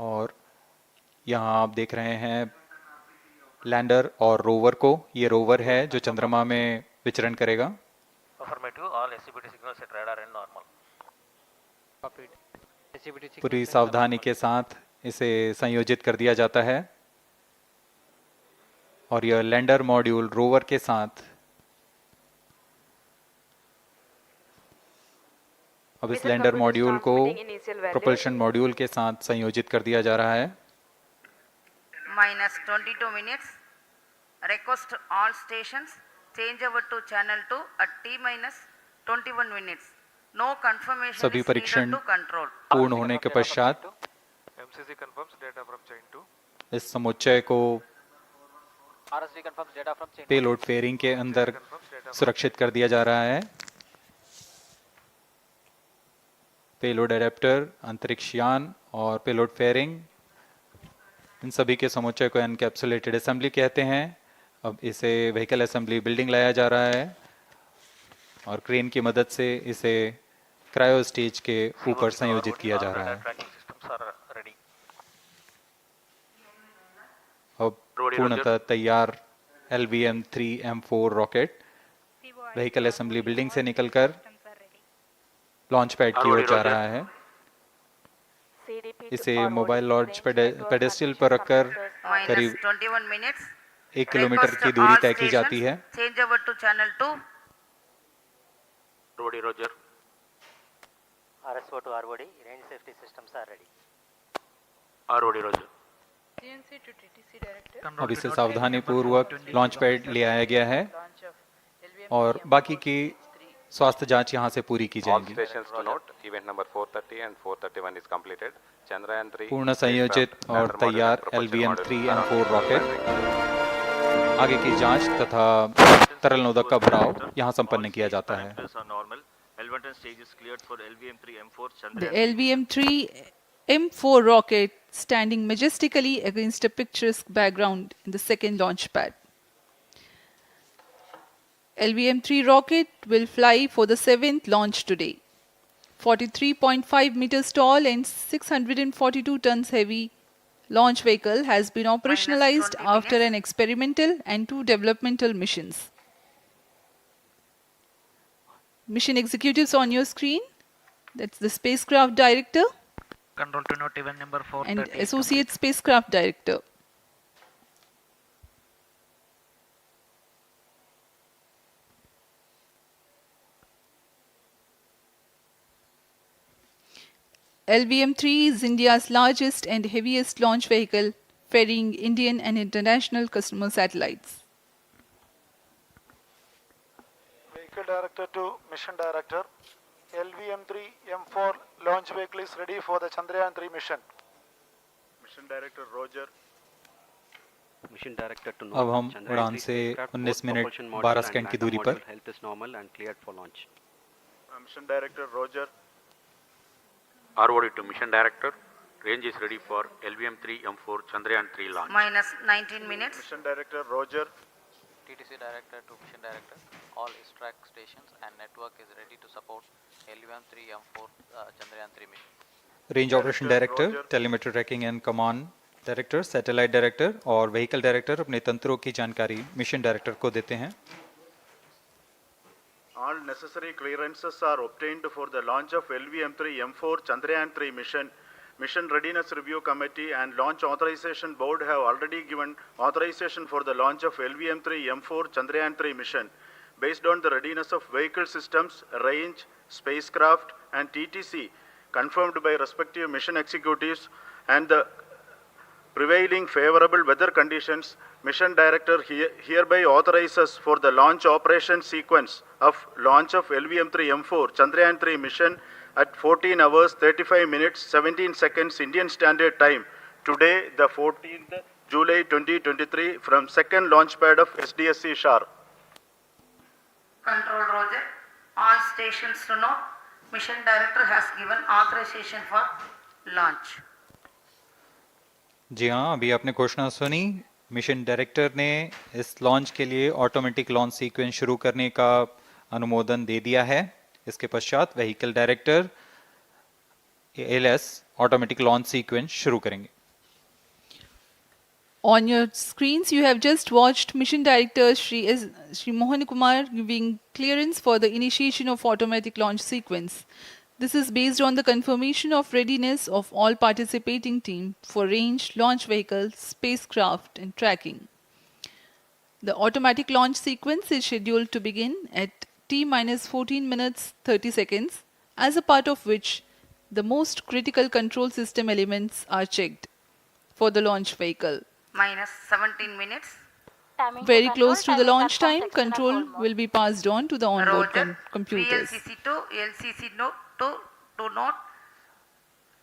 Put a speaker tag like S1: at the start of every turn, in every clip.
S1: और यहाँ आप देख रहे हैं लैंडर और रोवर को। ये रोवर है जो चंद्रमा में विचरण करेगा। पूरी सावधानी के साथ इसे संयोजित कर दिया जाता है और यह लैंडर मॉड्यूल रोवर के साथ अब इस लैंडर मॉड्यूल को प्रोपल्शन मॉड्यूल के साथ संयोजित कर दिया जा रहा है।
S2: -22 minutes. Request all stations change over to channel 2 at T-21 minutes. No confirmation
S1: सभी
S2: is
S1: परीक्षण
S2: needed to control.
S1: पूर्ण होने के पश्चात
S3: MCC confirms data from chain 2.
S1: इस समुच्चय को
S4: RSD confirms data from chain 1.
S1: Payload fairing के अंदर सुरक्षित कर दिया जा रहा है। पेलोड एडेप्टर, अंतरिक्ष यान और पेलोड फेयरिंग, इन सभी के समुच्चय को एनकैप्सुलेटेड असेंबली कहते हैं। अब इसे व्हीकल असेंबली बिल्डिंग लाया जा रहा है और क्रेन की मदद से इसे क्रायो स्टेज के ऊपर संयोजित किया जा रहा है। अब पूर्णतः तैयार LVM3-M4 rocket vehicle assembly building से निकलकर लॉन्च पैड की ओर जा रहा है। इसे मोबाइल लॉन्च पेडेस्टल पर रखकर करीब 1 किलोमीटर की दूरी तय की जाती है।
S2: Change over to channel 2.
S3: Roger.
S4: RSO to ROD, range safety systems are ready.
S3: Roger.
S5: CNC to TTC director.
S1: अब इसे सावधानी पूर्वक लॉन्च पैड ले आया गया है और बाकी की स्वास्थ्य जांच यहां से पूरी की
S6: All
S1: जाएगी।
S6: stations to note, event number 430 and 431 is completed. Chandrayaan-3
S1: पूर्ण संयोजित और तैयार LVM3-M4 रॉकेट आगे की जांच तथा तरल नोदक का भराव यहां संपन्न किया जाता है।
S5: The LVM3-M4 rocket standing majestically against a picturesque background in the second launch pad. LVM3 rocket will fly for the 7th launch today. 43.5 meters tall and 642 tons heavy launch vehicle has been operationalized after an experimental and 2 developmental missions. Mission executives on your screen. That's the spacecraft director
S7: Control to note event number 430
S5: and associate spacecraft director. LVM-3 is India's largest and heaviest launch vehicle, ferrying Indian and international customer satellites.
S8: Vehicle Director to Mission Director. LVM3-M4 launch vehicle is ready for the Chandrayaan-3 mission.
S3: Mission Director Roger.
S4: Mission Director to
S1: अब हम उड़ान से 19 minute 12 second की दूरी पर।
S4: Health is normal and cleared for launch.
S3: Mission Director Roger.
S6: ROD to Mission Director. Range is ready for LVM3-M4 Chandrayaan-3 launch.
S2: -19 minutes.
S3: Mission Director Roger.
S4: TTC Director to Mission Director. All track stations and network is ready to support LVM3-M4 Chandrayaan-3 mission.
S1: Range operation director, telemetry tracking and command director, satellite director और vehicle director अपने तंत्रों की जानकारी mission director को देते हैं।
S3: All necessary clearances are obtained for the launch of LVM3-M4 Chandrayaan-3 mission. Mission Readiness Review Committee and Launch Authorization Board have already given authorization for the launch of LVM3-M4 Chandrayaan-3 mission. Based on the readiness of vehicle systems, range, spacecraft and TTC confirmed by respective mission executives and the prevailing favorable weather conditions, Mission Director hereby authorizes for the launch operation sequence of launch of LVM3-M4 Chandrayaan-3 mission at 14 hours 35 minutes 17 seconds Indian Standard Time today, the 14th July 2023 from second launch pad of SDSC SHAR.
S2: Control Roger. All stations to know, Mission Director has given authorization for launch.
S1: जी हाँ, अभी आपने घोषणा सुनी। Mission director ने इस launch के लिए automatic launch sequence शुरू करने का अनुमोदन दे दिया है। इसके पश्चात vehicle director ALS automatic launch sequence शुरू करेंगे।
S5: On your screens, you have just watched Mission Director Shri Mohan Kumar giving clearance for the initiation of automatic launch sequence. This is based on the confirmation of readiness of all participating team for range, launch vehicles, spacecraft and tracking. The automatic launch sequence is scheduled to begin at T-14 minutes 30 seconds, as a part of which the most critical control system elements are checked for the launch vehicle.
S2: minus 17 minutes.
S5: Very close to the launch time, control will be passed on to the onboard
S2: Roger.
S5: computers.
S2: VLCC to LCC to note.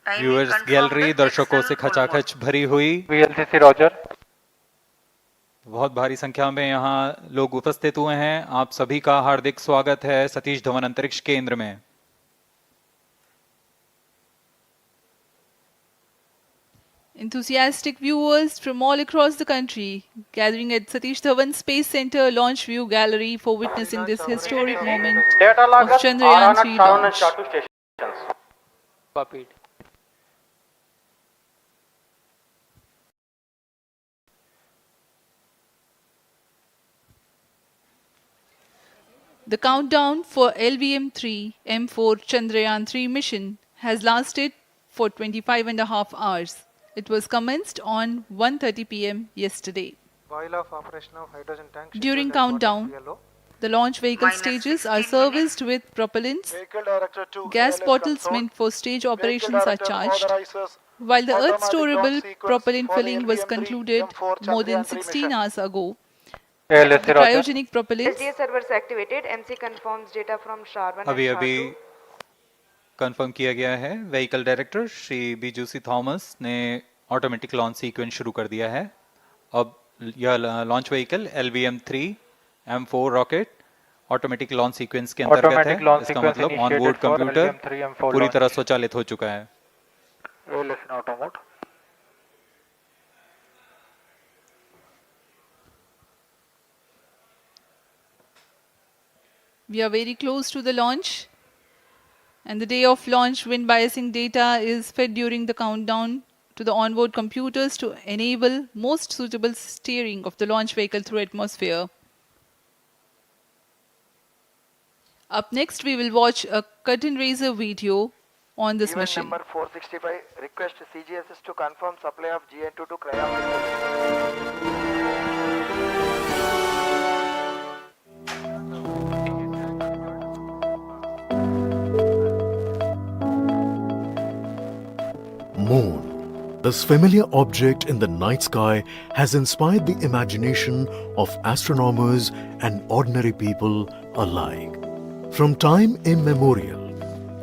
S2: Timing
S1: viewers
S2: confirmed
S1: gallery
S2: with
S1: दर्शकों
S2: external
S1: से
S2: full
S1: खचाखच भरी हुई,
S8: VLCC Roger.
S1: बहुत भारी संख्या में यहाँ लोग उपस्थित हुए हैं। आप सभी का हार्दिक स्वागत है सतीश धवन अंतरिक्ष केंद्र में।
S5: Enthusiastic viewers from all across the country gathering at Satish Dhawan Space Center Launch View Gallery for witnessing this historic moment of Chandrayaan-3 launch.
S8: Copied.
S5: The countdown for LVM3-M4 Chandrayaan-3 mission has lasted for 25.5 hours. It was commenced on 1:30 p.m. yesterday.
S8: While of operation of hydrogen tank.
S5: During countdown, the launch vehicle
S2: Minus
S5: stages
S2: 16
S5: are serviced with propellants.
S8: Vehicle Director to
S5: Gas
S8: ALS
S5: bottles
S8: console.
S5: meant for stage
S8: Vehicle
S5: operations are
S8: Director
S5: charged,
S8: authorizes
S5: while the Earth
S8: automatic
S5: storable
S8: launch sequence
S5: propellant
S8: for
S5: filling was
S8: LVM3-M4
S5: concluded more than
S8: Chandrayaan-3
S5: 16
S8: mission.
S5: hours ago.
S8: ALS
S5: The cryogenic propellants
S9: SDS servers activated. MC confirms data from SHAR 1
S1: अभी
S9: and
S1: अभी
S9: SHAR 2.
S1: Confirm किया गया है, vehicle director Shri बीजूसी Thomas ने automatic launch sequence शुरू कर दिया है। अब यह launch vehicle LVM3-M4 rocket automatic launch sequence के अंतर्गत है। इसका मतलब ऑनबोर्ड कंप्यूटर पूरी तरह स्वचालित हो चुका है।
S8: ALS in auto mode.
S5: We are very close to the launch, and the day of launch wind biasing data is fed during the countdown to the onboard computers to enable most suitable steering of the launch vehicle through atmosphere. Up next, we will watch a curtain raiser video on this
S8: Event
S5: mission.
S8: number 465. Request CGSS to confirm supply of GN2 to cryo.
S10: Moon. This familiar object in the night sky has inspired the imagination of astronomers and ordinary people alike. From time immemorial,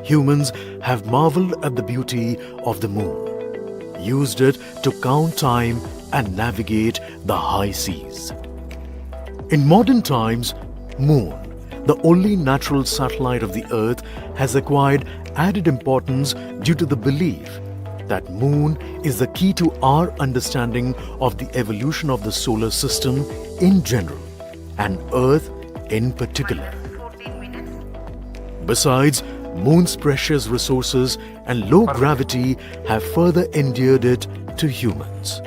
S10: humans have marveled at the beauty of the moon, used it to count time and navigate the high seas. In modern times, Moon, the only natural satellite of the Earth, has acquired added importance due to the belief that Moon is the key to our understanding of the evolution of the solar system in general and Earth in particular.
S2: 14 minutes.
S10: Besides, Moon's precious resources and low gravity have further endeared it to humans.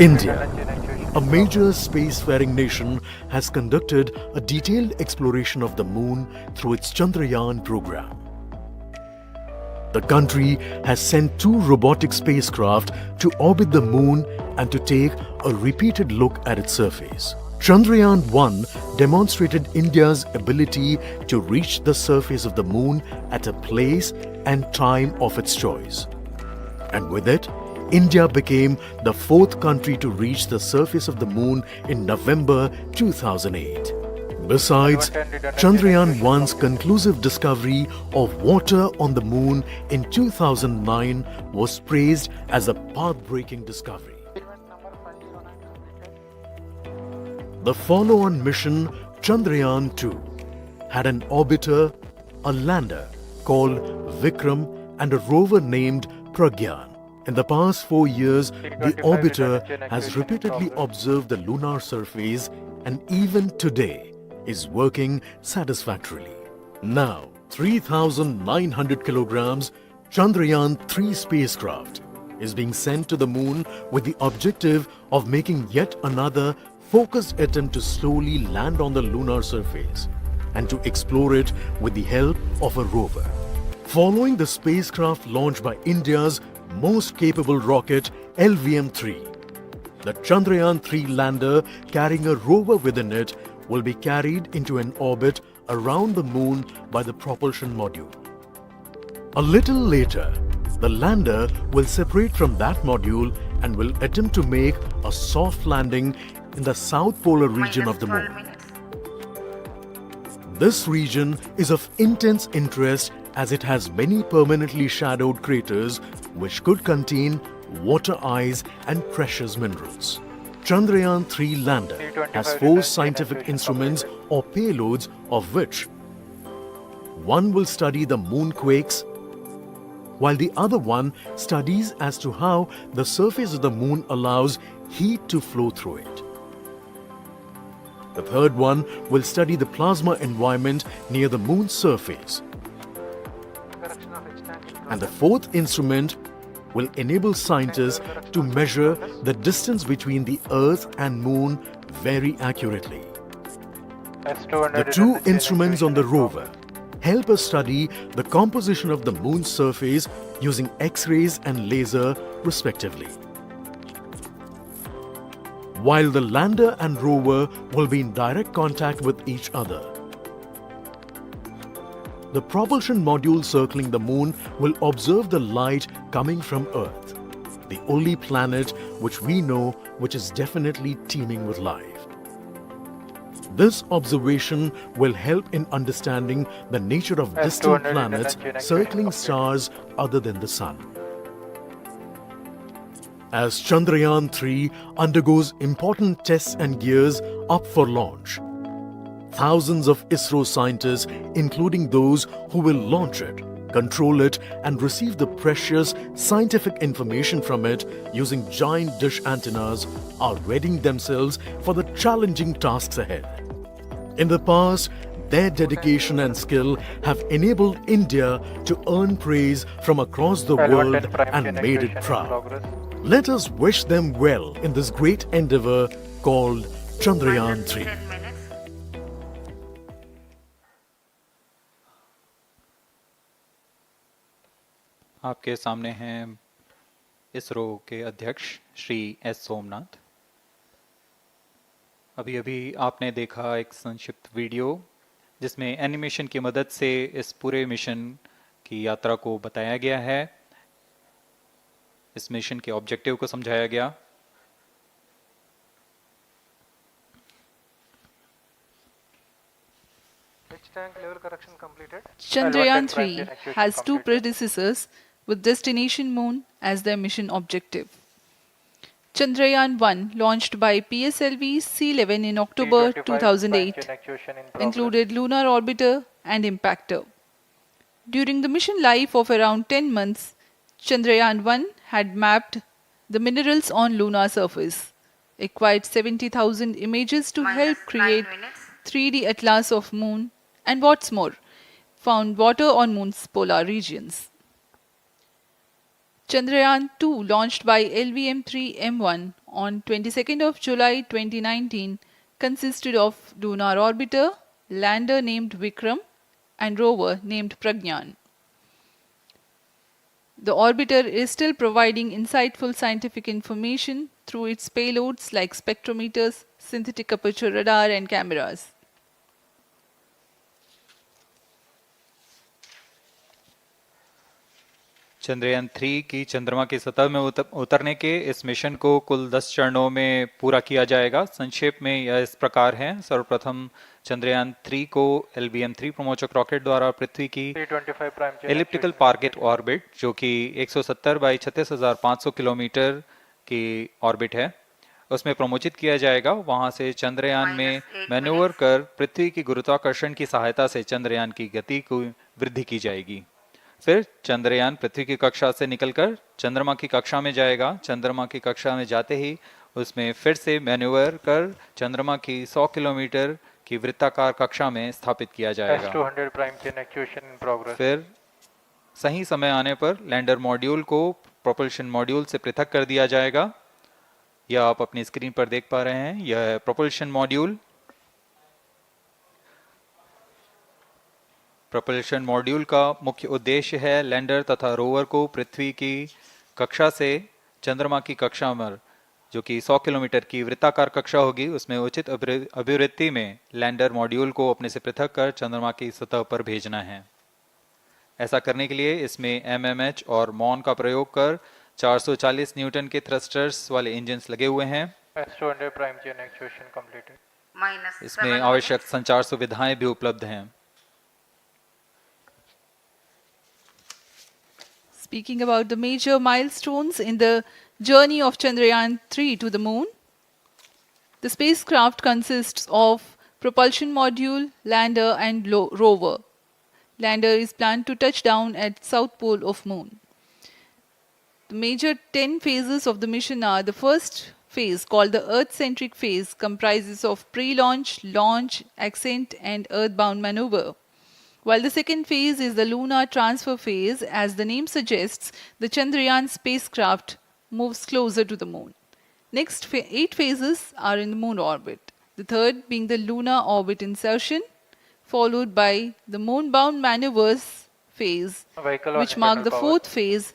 S10: India, a major spacefaring nation, has conducted a detailed exploration of the Moon through its Chandrayaan program. The country has sent 2 robotic spacecraft to orbit the Moon and to take a repeated look at its surface. Chandrayaan-1 demonstrated India's ability to reach the surface of the Moon at a place and time of its choice. And with it, India became the 4th country to reach the surface of the Moon in November 2008. Besides, Chandrayaan-1's conclusive discovery of water on the Moon in 2009 was praised as a path-breaking discovery. The follow-on mission, Chandrayaan-2, had an orbiter, a lander called Vikram, and a rover named Pragyan. In the past 4 years, the orbiter has repeatedly observed the lunar surface and even today is working satisfactorily. Now, 3,900 kilograms Chandrayaan-3 spacecraft is being sent to the moon with the objective of making yet another focused attempt to slowly land on the lunar surface and to explore it with the help of a rover. Following the spacecraft launched by India's most capable rocket LVM3, the Chandrayaan-3 lander carrying a rover within it will be carried into an orbit around the moon by the propulsion module. A little later, the lander will separate from that module and will attempt to make a soft landing in the south polar region of the
S2: -12
S10: moon.
S2: minutes.
S10: This region is of intense interest as it has many permanently shadowed craters which could contain water ice and precious minerals. Chandrayaan-3 lander has 4 scientific instruments or payloads, of which one will study the moonquakes, while the other one studies as to how the surface of the moon allows heat to flow through it. The third one will study the plasma environment near the moon's surface. And the fourth instrument will enable scientists to measure the distance between the Earth and Moon very accurately. The 2 instruments on the rover help us study the composition of the Moon's surface using X-rays and laser respectively. While the lander and rover will be in direct contact with each other. The propulsion module circling the moon will observe the light coming from Earth, the only planet which we know which is definitely teeming with life. This observation will help in understanding the nature of distant planets circling stars other than the Sun. As Chandrayaan-3 undergoes important tests and gears up for launch, thousands of ISRO scientists, including those who will launch it, control it and receive the precious scientific information from it using giant dish antennas, are readying themselves for the challenging tasks ahead. In the past, their dedication and skill have enabled India to earn praise from across the world and made it proud. Let us wish them well in this great endeavor called Chandrayaan-3.
S2: -10 minutes.
S1: आपके सामने हैं इसरो के अध्यक्ष Shri S Somnath. अभी अभी आपने देखा एक संक्षिप्त वीडियो जिसमें एनिमेशन की मदद से इस पूरे मिशन की यात्रा को बताया गया है, इस मिशन के ऑब्जेक्टिव को समझाया गया।
S5: Chandrayaan-3 has 2 predecessors with destination moon as their mission objective. Chandrayaan-1, launched by PSLV C11 in October 2008, included lunar orbiter and impactor. During the mission life of around 10 months, Chandrayaan-1 had mapped the minerals on lunar surface, acquired 70,000 images to help create
S2: -9 minutes.
S5: 3D atlas of moon, and what's more, found water on moon's polar regions. Chandrayaan-2, launched by LVM3-M1 on 22nd of July 2019, consisted of lunar orbiter, lander named Vikram, and rover named Pragyan. The orbiter is still providing insightful scientific information through its payloads like spectrometers, synthetic aperture radar, and cameras.
S1: Chandrayaan 3 की चंद्रमा की सतह में उतरने के इस mission को कुल 10 चरणों में पूरा किया जाएगा। संक्षेप में यह इस प्रकार है। सर्वप्रथम चंद्रयान 3 को LVM3 प्रमोचक रॉकेट द्वारा पृथ्वी की एलिप्टिकल टारगेट ऑर्बिट, जो कि 170 बाई 36,500 किलोमीटर की ऑर्बिट है, उसमें प्रमोचित किया जाएगा। वहां से चंद्रयान में मैन्यूवर कर पृथ्वी की गुरुत्वाकर्षण की सहायता से चंद्रयान की गति को वृद्धि की जाएगी। फिर चंद्रयान पृथ्वी की कक्षा से निकलकर चंद्रमा की कक्षा में जाएगा। चंद्रमा की कक्षा में जाते ही उसमें फिर से मैन्यूवर कर चंद्रमा की 100 किलोमीटर की वृत्ताकार कक्षा में स्थापित किया जाएगा।
S11: S200 prime chain actuation in progress.
S1: फिर सही समय आने पर लैंडर मॉड्यूल को प्रोपल्शन मॉड्यूल से पृथक कर दिया जाएगा। यह आप अपनी स्क्रीन पर देख पा रहे हैं, यह है प्रोपल्शन मॉड्यूल। प्रोपल्शन मॉड्यूल का मुख्य उद्देश्य है लैंडर तथा रोवर को पृथ्वी की कक्षा से चंद्रमा की कक्षा में, जो कि 100 किलोमीटर की वृत्ताकार कक्षा होगी, उसमें उचित अभिवृत्ति में लैंडर मॉड्यूल को अपने से पृथक कर चंद्रमा की सतह पर भेजना है। ऐसा करने के लिए इसमें एमएमएच और मॉन का प्रयोग कर 440 न्यूटन के थ्रस्टर्स वाले इंजन्स लगे हुए हैं।
S11: S200 prime chain actuation completed.
S1: इसमें आवश्यक संचार सुविधाएं भी उपलब्ध हैं।
S5: Speaking about the major milestones in the journey of Chandrayaan-3 to the moon, the spacecraft consists of propulsion module, lander and rover. Lander is planned to touch down at south pole of moon. The major 10 phases of the mission are: the first phase, called the Earth-centric phase, comprises of pre-launch, launch, ascent and earthbound maneuver. While the second phase is the lunar transfer phase, as the name suggests, the Chandrayaan spacecraft moves closer to the moon. Next 8 phases are in the moon orbit. The third being the lunar orbit insertion, followed by the moon-bound maneuvers phase, which mark the fourth phase.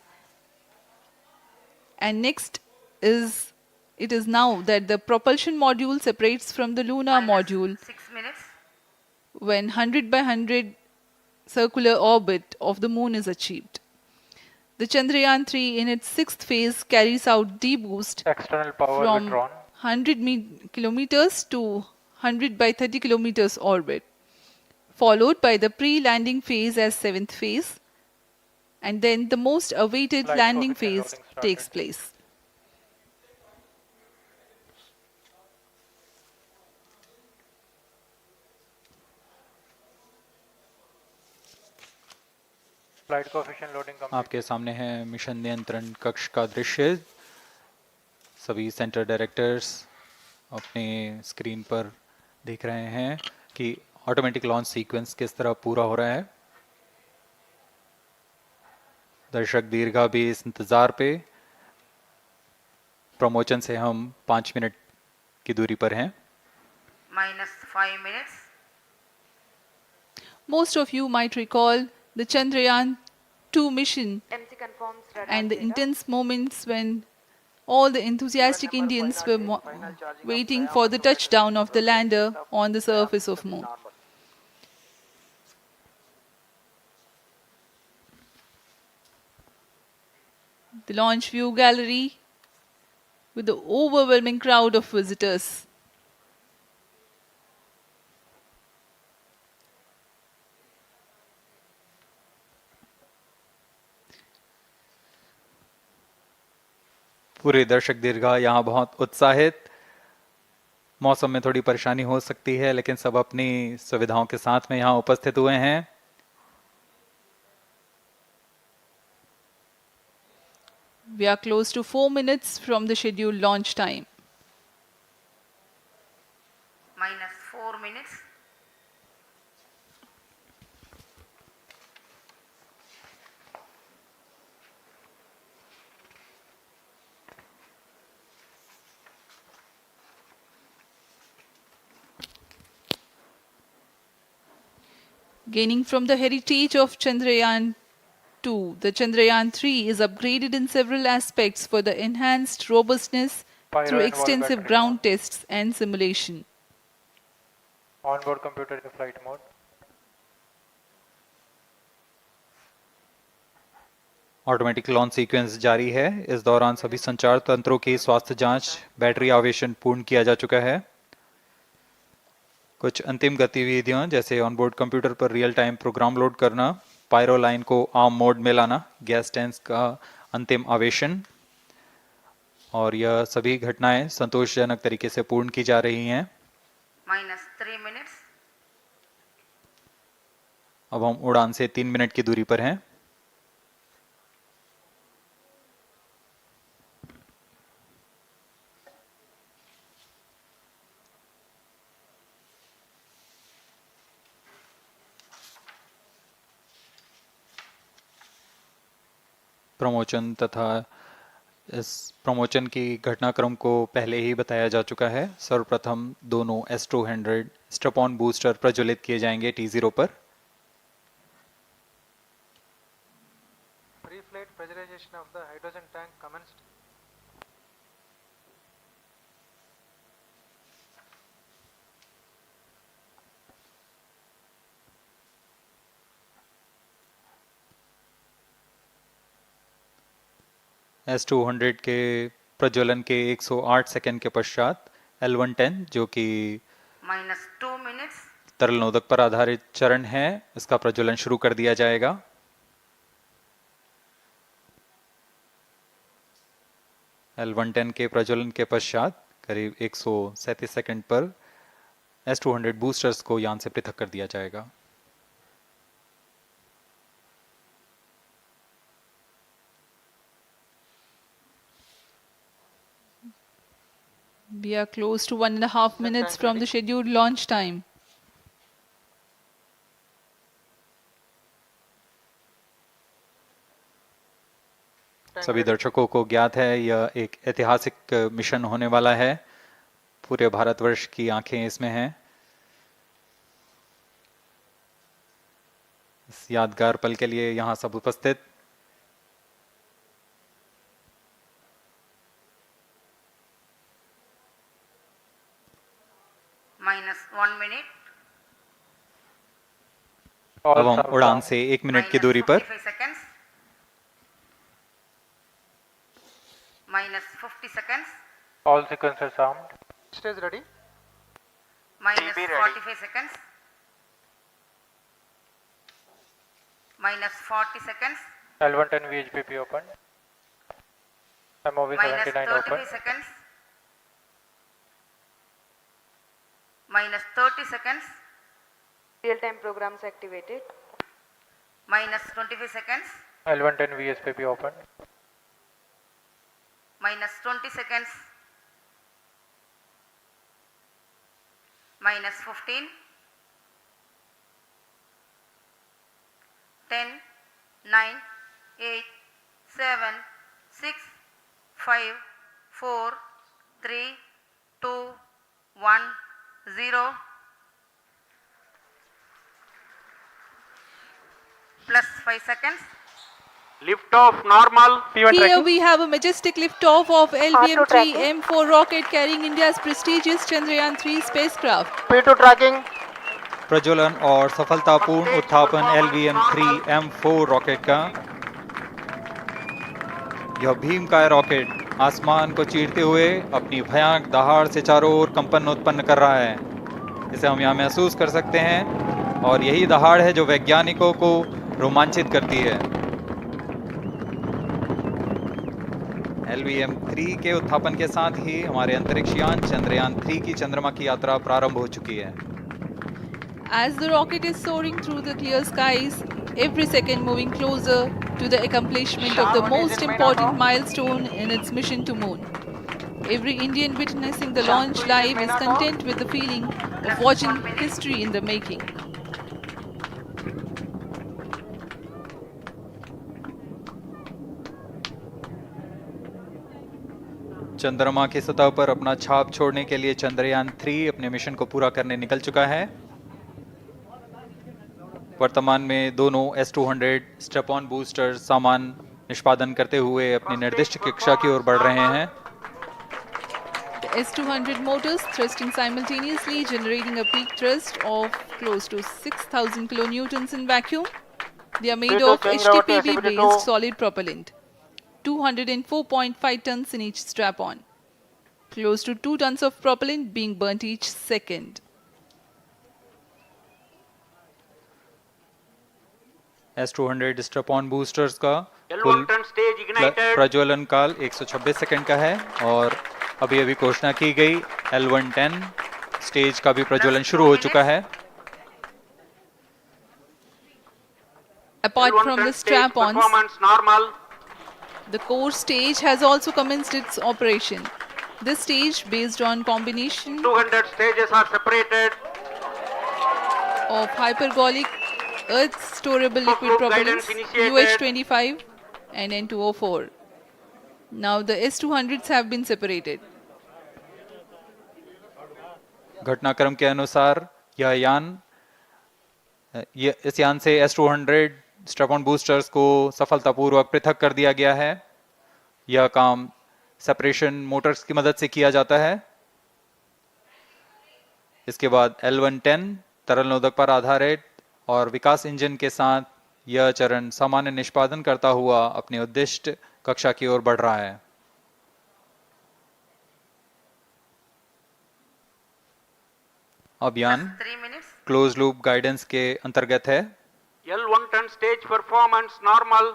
S5: And next it is now that the propulsion module separates from the lunar module
S2: 6 minutes.
S5: when 100 by 100 circular orbit of the moon is achieved. The Chandrayaan-3 in its sixth phase carries out D-boost
S11: External power
S5: from
S11: withdrawn.
S5: 100 kilometers to 100 by 30 kilometers orbit, followed by the pre-landing phase as seventh phase, and then the most awaited
S11: Flight
S5: landing
S11: coefficient
S5: phase
S11: loading started.
S5: takes place.
S11: Flight coefficient loading complete.
S1: आपके सामने है mission नियंत्रण कक्ष का दृश्य। सभी centre directors अपने screen पर देख रहे हैं कि ऑटोमेटिक लॉन्च सीक्वेंस किस तरह पूरा हो रहा है। दर्शक दीर्घा भी इस इंतजार पे। प्रमोशन से हम 5 मिनट की दूरी पर हैं।
S2: -5 minutes.
S5: Most of you might recall the Chandrayaan-2 mission
S9: MC confirms radar
S5: and the
S9: data.
S5: intense moments when all the enthusiastic Indians were waiting for the touchdown of the lander on the surface of moon. The launch view gallery with the overwhelming crowd of visitors.
S1: पूरे दर्शक दीर्घा यहाँ बहुत उत्साहित। मौसम में थोड़ी परेशानी हो सकती है, लेकिन सब अपनी सुविधाओं के साथ में यहाँ उपस्थित हुए हैं।
S5: We are close to 4 minutes from the scheduled launch time.
S2: -4 minutes.
S5: Gaining from the heritage of Chandrayaan-2, the Chandrayaan-3 is upgraded in several aspects for the enhanced robustness
S11: Pyro
S5: through
S11: and
S5: extensive
S11: battery
S5: ground
S11: mode.
S5: tests and simulation.
S11: Onboard computer in flight mode.
S1: Automatic launch sequence जारी है। इस दौरान सभी संचार तंत्रों की स्वास्थ्य जांच, बैटरी आवेशन पूर्ण किया जा चुका है। कुछ अंतिम गतिविधियां जैसे ऑनबोर्ड कंप्यूटर पर रियल टाइम प्रोग्राम लोड करना, पायरो लाइन को आर्म मोड में लाना, गैस टैंक का अंतिम आवेशन, और यह सभी घटनाएं संतोषजनक तरीके से पूर्ण की जा रही हैं।
S2: -3 minutes.
S1: अब हम उड़ान से 3 मिनट की दूरी पर हैं। प्रमोशन तथा इस प्रमोशन की घटनाक्रम को पहले ही बताया जा चुका है। सर्वप्रथम दोनों S200 स्ट्रैप-ऑन बूस्टर प्रज्वलित किए जाएंगे T0 पर।
S11: Pre-flight pressurization of the hydrogen tank commenced.
S1: S200 के प्रज्वलन के 108 सेकंड के पश्चात L110 जो कि
S2: -2 minutes.
S1: तरल नोदक पर आधारित चरण है, इसका प्रज्वलन शुरू कर दिया जाएगा। L110 के प्रज्वलन के पश्चात करीब 137 सेकंड पर S200 बूस्टर्स को यान से पृथक कर दिया जाएगा।
S5: We are close to 1.5 minutes from the scheduled launch time.
S1: सभी दर्शकों को ज्ञात है यह एक ऐतिहासिक मिशन होने वाला है। पूरे भारतवर्ष की आंखें इसमें हैं। इस यादगार पल के लिए यहाँ सब उपस्थित
S2: -1 minute.
S1: अब हम उड़ान से 1 मिनट की दूरी पर
S2: -55 seconds. -50 seconds.
S11: All sequencers armed. Stage ready.
S2: -45 seconds. -40 seconds.
S11: L110 VHPP open. MOV 79
S2: -33
S11: open.
S2: seconds. -30 seconds.
S9: Real-time programs activated.
S2: -25 seconds.
S11: L110 VSPP open.
S2: -20 seconds. -15. 10, 9, 8, 7, 6, 5, 4, 3, 2, 1, 0. Plus 5 seconds.
S6: Lift off normal.
S5: Here we have a majestic liftoff of LVM3-M4 rocket carrying India's prestigious Chandrayaan-3 spacecraft.
S8: P2 tracking.
S1: प्रज्वलन और सफलतापूर्ण उत्थापन LVM3-M4 rocket का। यह भीमकाय rocket आसमान को चीरते हुए अपनी भयानक दहाड़ से चारों ओर कंपन उत्पन्न कर रहा है। इसे हम यहाँ महसूस कर सकते हैं और यही दहाड़ है जो वैज्ञानिकों को रोमांचित करती है। LVM3 के उत्थापन के साथ ही हमारे अंतरिक्ष यान चंद्रयान-3 की चंद्रमा की यात्रा प्रारंभ हो चुकी है।
S5: As the rocket is soaring through the clear skies, every second moving closer to the accomplishment of the most important milestone in its mission to moon. Every Indian witnessing the launch live is content with the feeling of watching history in the making.
S1: चंद्रमा की सतह पर अपना छाप छोड़ने के लिए चंद्रयान-3 अपने मिशन को पूरा करने निकल चुका है। वर्तमान में दोनों S200 स्ट्रैप-ऑन बूस्टर सामान निष्पादन करते हुए अपनी निर्दिष्ट कक्षा की ओर बढ़ रहे हैं।
S5: The S200 motors thrusting simultaneously, generating a peak thrust of close to 6,000 kilonewtons in vacuum. They are made of HTPB-based solid propellant, 204.5 tons in each strap-on. Close to 2 tons of propellant being burnt each second.
S1: S200 strap-on boosters का कुल प्रज्वलन काल 126 second का है और अभी अभी घोषणा की गई L110 स्टेज का भी प्रज्वलन शुरू हो चुका है।
S5: Apart from the strap-ons, the core stage has also commenced its operation. This stage, based on combination
S6: 200 stages are separated.
S5: of hypergolic earth storable liquid propellants UH-25 and N2O4. Now the S200s have been separated.
S1: घटनाक्रम के अनुसार इस यान से S200 strap-on boosters को सफलतापूर्वक पृथक कर दिया गया है। यह काम सेपरेशन मोटर्स की मदद से किया जाता है। इसके बाद L110 तरल नोदक पर आधारित और विकास इंजन के साथ यह चरण सामान्य निष्पादन करता हुआ अपने उद्दिष्ट कक्षा की ओर बढ़ रहा है। अब यान
S2: 3 minutes.
S1: क्लोज लूप गाइडेंस के अंतर्गत है।
S6: L110 stage performance normal.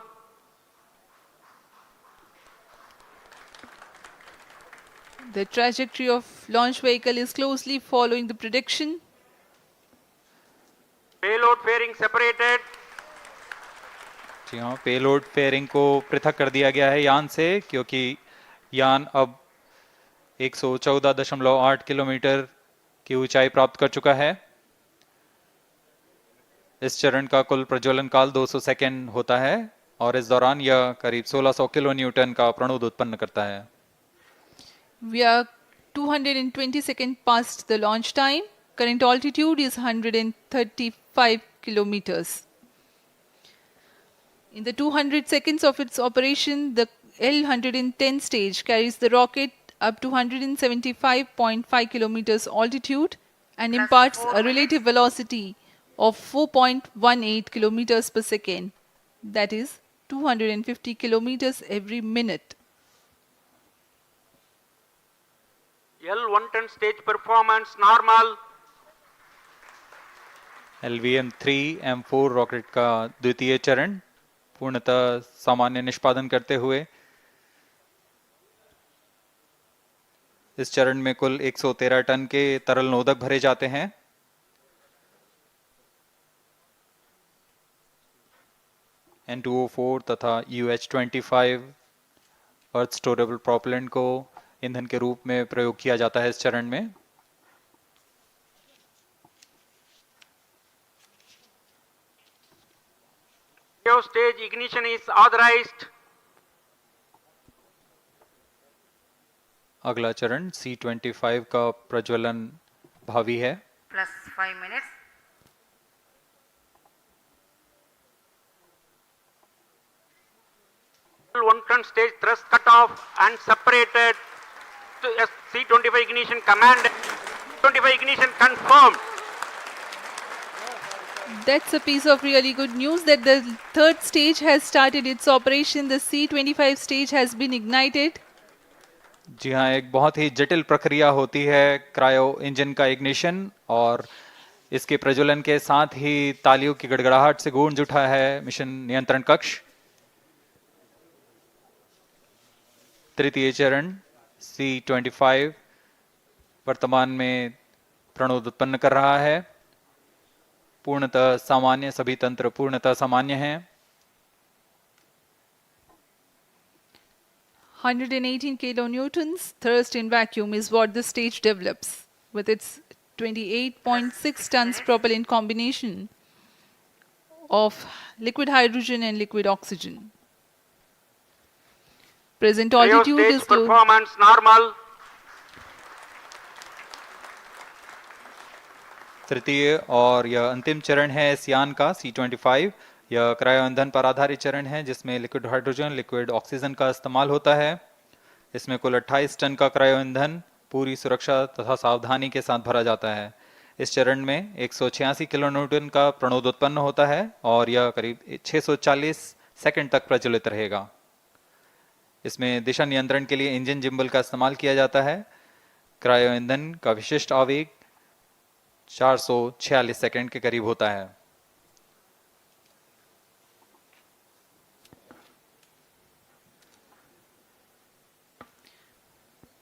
S5: The trajectory of launch vehicle is closely following the prediction.
S6: Payload fairing separated.
S1: जी हाँ, पेलोड फेयरिंग को पृथक कर दिया गया है यान से, क्योंकि यान अब 114.8 किलोमीटर की ऊंचाई प्राप्त कर चुका है। इस चरण का कुल प्रज्वलन काल 200 सेकेंड होता है और इस दौरान यह करीब 1600 किलो न्यूटन का प्रणोद उत्पन्न करता है।
S5: We are 220 seconds past the launch time. Current altitude is 135 kilometers. In the 200 seconds of its operation, the L110 stage carries the rocket up to 175.5 kilometers altitude and
S2: Plus
S5: imparts
S2: 4
S5: a relative velocity of 4.18 kilometers per second. That is 250 kilometers every minute.
S6: L110 stage performance normal.
S1: LVM3-M4 rocket का द्वितीय चरण पूर्णतः सामान्य निष्पादन करते हुए इस चरण में कुल 113 टन के तरल नोदक भरे जाते हैं। N2O4 तथा UH-25 अर्थ स्टोरेबल प्रोपेलेंट को ईंधन के रूप में प्रयोग किया जाता है इस चरण में।
S6: Stage ignition is authorized.
S1: अगला चरण C25 का प्रज्वलन भावी है।
S2: Plus 5 minutes.
S6: L110 stage thrust cut off and separated. To C25 ignition command. 25 ignition confirmed.
S5: That's a piece of really good news that the third stage has started its operation. The C25 stage has been ignited.
S1: जी हाँ, एक बहुत ही जटिल प्रक्रिया होती है cryo engine का ignition, और इसके प्रज्वलन के साथ ही तालियों की गड़गड़ाहट से गूंज उठा है मिशन नियंत्रण कक्ष। तृतीय चरण C25 वर्तमान में प्रणोद उत्पन्न कर रहा है। पूर्णतः सामान्य, सभी तंत्र पूर्णतः सामान्य हैं।
S5: 118 kilonewtons thrust in vacuum is what the stage develops with its 28.6 tons propellant combination of liquid hydrogen and liquid oxygen. Present altitude
S6: Stage
S5: is close.
S6: performance normal.
S1: तृतीय और यह अंतिम चरण है इस यान का C25। यह क्रायो ईंधन पर आधारित चरण है जिसमें लिक्विड हाइड्रोजन, लिक्विड ऑक्सीजन का इस्तेमाल होता है। इसमें कुल 28 टन का क्रायो ईंधन पूरी सुरक्षा तथा सावधानी के साथ भरा जाता है। इस चरण में 186 किलो न्यूटन का प्रणोद उत्पन्न होता है और यह करीब 640 सेकंड तक प्रज्वलित रहेगा। इसमें दिशा नियंत्रण के लिए इंजन जिम्बल का इस्तेमाल किया जाता है। क्रायो ईंधन का विशिष्ट आवेग 446 सेकंड के करीब होता है।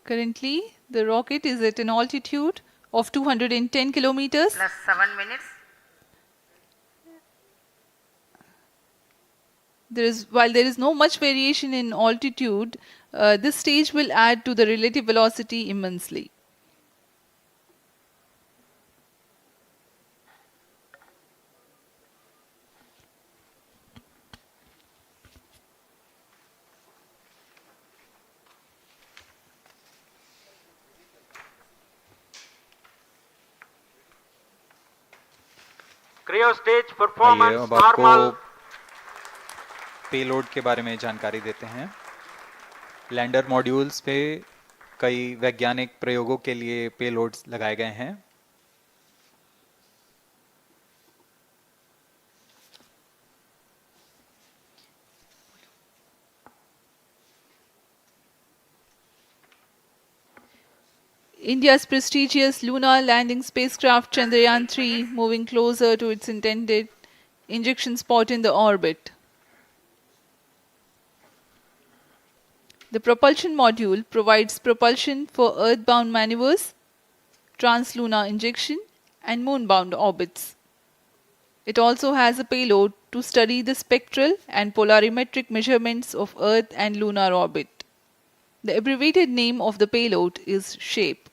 S5: Currently, the rocket is at an altitude of 210 kilometers.
S2: Plus 7 minutes.
S5: While there is no much variation in altitude, this stage will add to the relative velocity immensely.
S6: Cryo stage
S1: आइए
S6: performance
S1: अब आपको
S6: normal.
S1: Payload के बारे में जानकारी देते हैं। Lander modules पे कई वैज्ञानिक प्रयोगों के लिए पेलोड्स लगाए गए हैं।
S5: India's prestigious lunar landing spacecraft Chandrayaan-3 moving closer to its intended injection spot in the orbit. The propulsion module provides propulsion for earthbound maneuvers, translunar injection, and moonbound orbits. It also has a payload to study the spectral and polarimetric measurements of Earth and lunar orbit. The abbreviated name of the payload is SHAPE.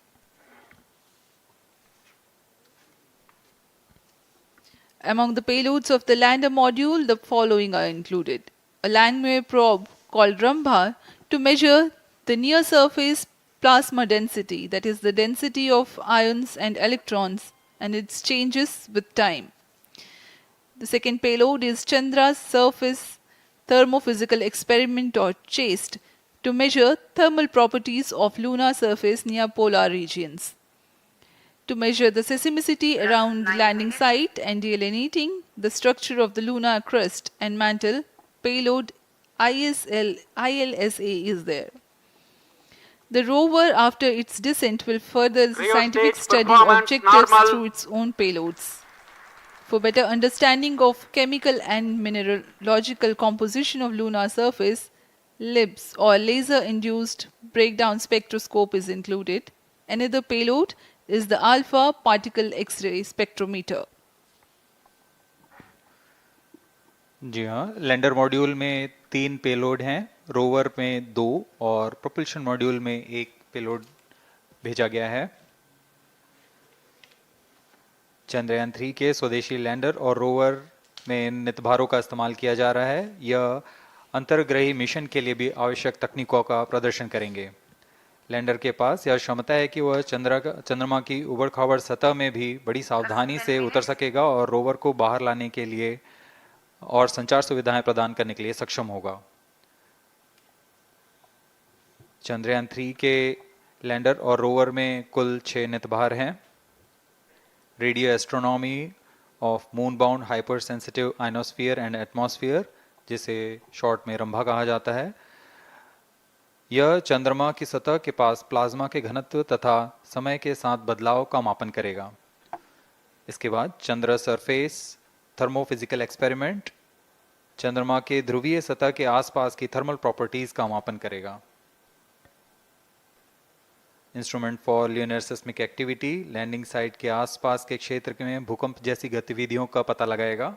S5: Among the payloads of the lander module, the following are included. A Langmuir probe called Rambha to measure the near-surface plasma density, that is the density of ions and electrons, and its changes with time. The second payload is Chandra's Surface Thermophysical Experiment or CHAST to measure thermal properties of lunar surface near polar regions. To measure the seismicity around the landing site and delineating the structure of the lunar crust and mantle, payload ILSA is there. The rover, after its descent, will further the
S6: Cryo
S5: scientific
S6: stage
S5: study
S6: performance
S5: objectives
S6: normal.
S5: through its own payloads. For better understanding of chemical and mineralogical composition of lunar surface, LIBS or laser-induced breakdown spectroscope is included. Another payload is the alpha particle X-ray spectrometer.
S1: जी हाँ, lander module में 3 payload हैं, rover में 2 और propulsion module में 1 payload भेजा गया है। चंद्रयान 3 के स्वदेशी लैंडर और रोवर में नितभारों का इस्तेमाल किया जा रहा है। यह अंतर्ग्रही मिशन के लिए भी आवश्यक तकनीकों का प्रदर्शन करेंगे। लैंडर के पास यह क्षमता है कि वह चंद्रमा की उबड़-खाबड़ सतह में भी बड़ी सावधानी से उतर सकेगा और रोवर को बाहर लाने के लिए और संचार सुविधाएं प्रदान करने के लिए सक्षम होगा। चंद्रयान 3 के लैंडर और रोवर में कुल 6 नितभार हैं। Radio astronomy of moon bound hyper sensitive ionosphere and atmosphere, जिसे शॉर्ट में रंभा कहा जाता है, यह चंद्रमा की सतह के पास प्लाज्मा के घनत्व तथा समय के साथ बदलाव का मापन करेगा। इसके बाद चंद्र सरफेस थर्मोफिजिकल एक्सपेरिमेंट चंद्रमा के ध्रुवीय सतह के आसपास की थर्मल प्रॉपर्टीज का मापन करेगा। Instrument for lunar seismic activity landing site के आसपास के क्षेत्र में भूकंप जैसी गतिविधियों का पता लगाएगा।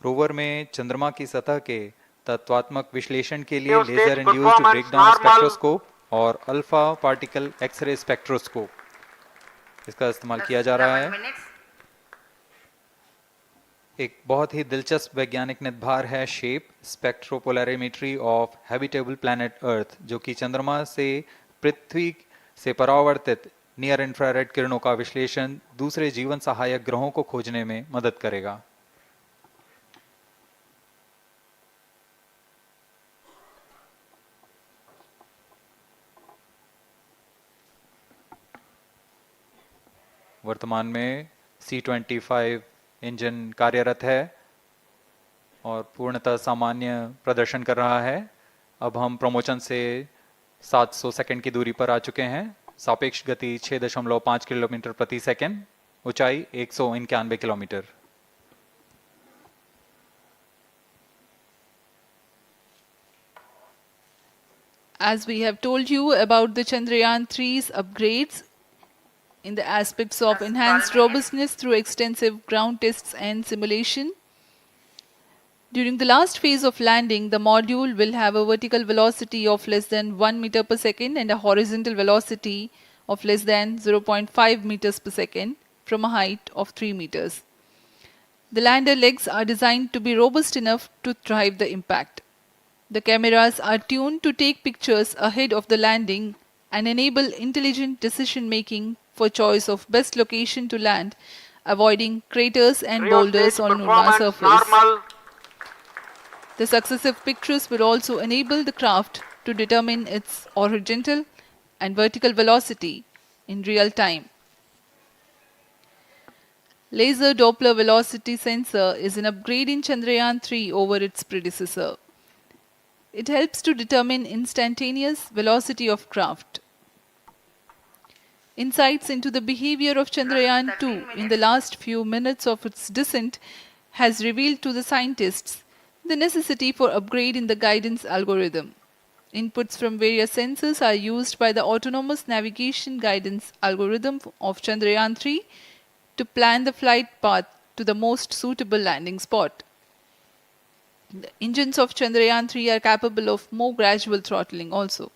S1: रोवर में चंद्रमा की सतह के तत्वात्मक विश्लेषण के लिए लेजर इंड्यूस्ड ब्रेकडाउन स्पेक्ट्रोस्कोप और अल्फा पार्टिकल एक्सरे स्पेक्ट्रोस्कोप इसका इस्तेमाल किया जा रहा है। एक बहुत ही दिलचस्प वैज्ञानिक निर्धार है shape स्पेक्ट्रोपोलैरिमेट्री of habitable planet earth, जो कि चंद्रमा से पृथ्वी से परावर्तित नियर इंफ्रारेड किरणों का विश्लेषण दूसरे जीवन सहायक ग्रहों को खोजने में मदद करेगा। वर्तमान में C-25 इंजन कार्यरत है और पूर्णतः सामान्य प्रदर्शन कर रहा है। अब हम प्रमोशन से 700 सेकंड की दूरी पर आ चुके हैं। सापेक्ष गति 6.5 किलोमीटर प्रति सेकंड, ऊंचाई 191 kilometre.
S5: As we have told you about the Chandrayaan-3's upgrades in the aspects of enhanced robustness through extensive ground tests and simulation. During the last phase of landing, the module will have a vertical velocity of less than 1 meter per second and a horizontal velocity of less than 0.5 meters per second from a height of 3 meters. The lander legs are designed to be robust enough to drive the impact. The cameras are tuned to take pictures ahead of the landing and enable intelligent decision making for choice of best location to land avoiding craters and
S6: Cryo
S5: boulders
S6: stage
S5: on lunar
S6: performance
S5: surface.
S6: normal.
S5: The successive pictures will also enable the craft to determine its horizontal and vertical velocity in real time. Laser Doppler velocity sensor is an upgrade in Chandrayaan-3 over its predecessor. It helps to determine instantaneous velocity of craft. Insights into the behavior of Chandrayaan-2 in the last few minutes of its descent has revealed to the scientists the necessity for upgrade in the guidance algorithm. Inputs from various sensors are used by the autonomous navigation guidance algorithm of Chandrayaan-3 to plan the flight path to the most suitable landing spot. The engines of Chandrayaan-3 are capable of more gradual throttling also.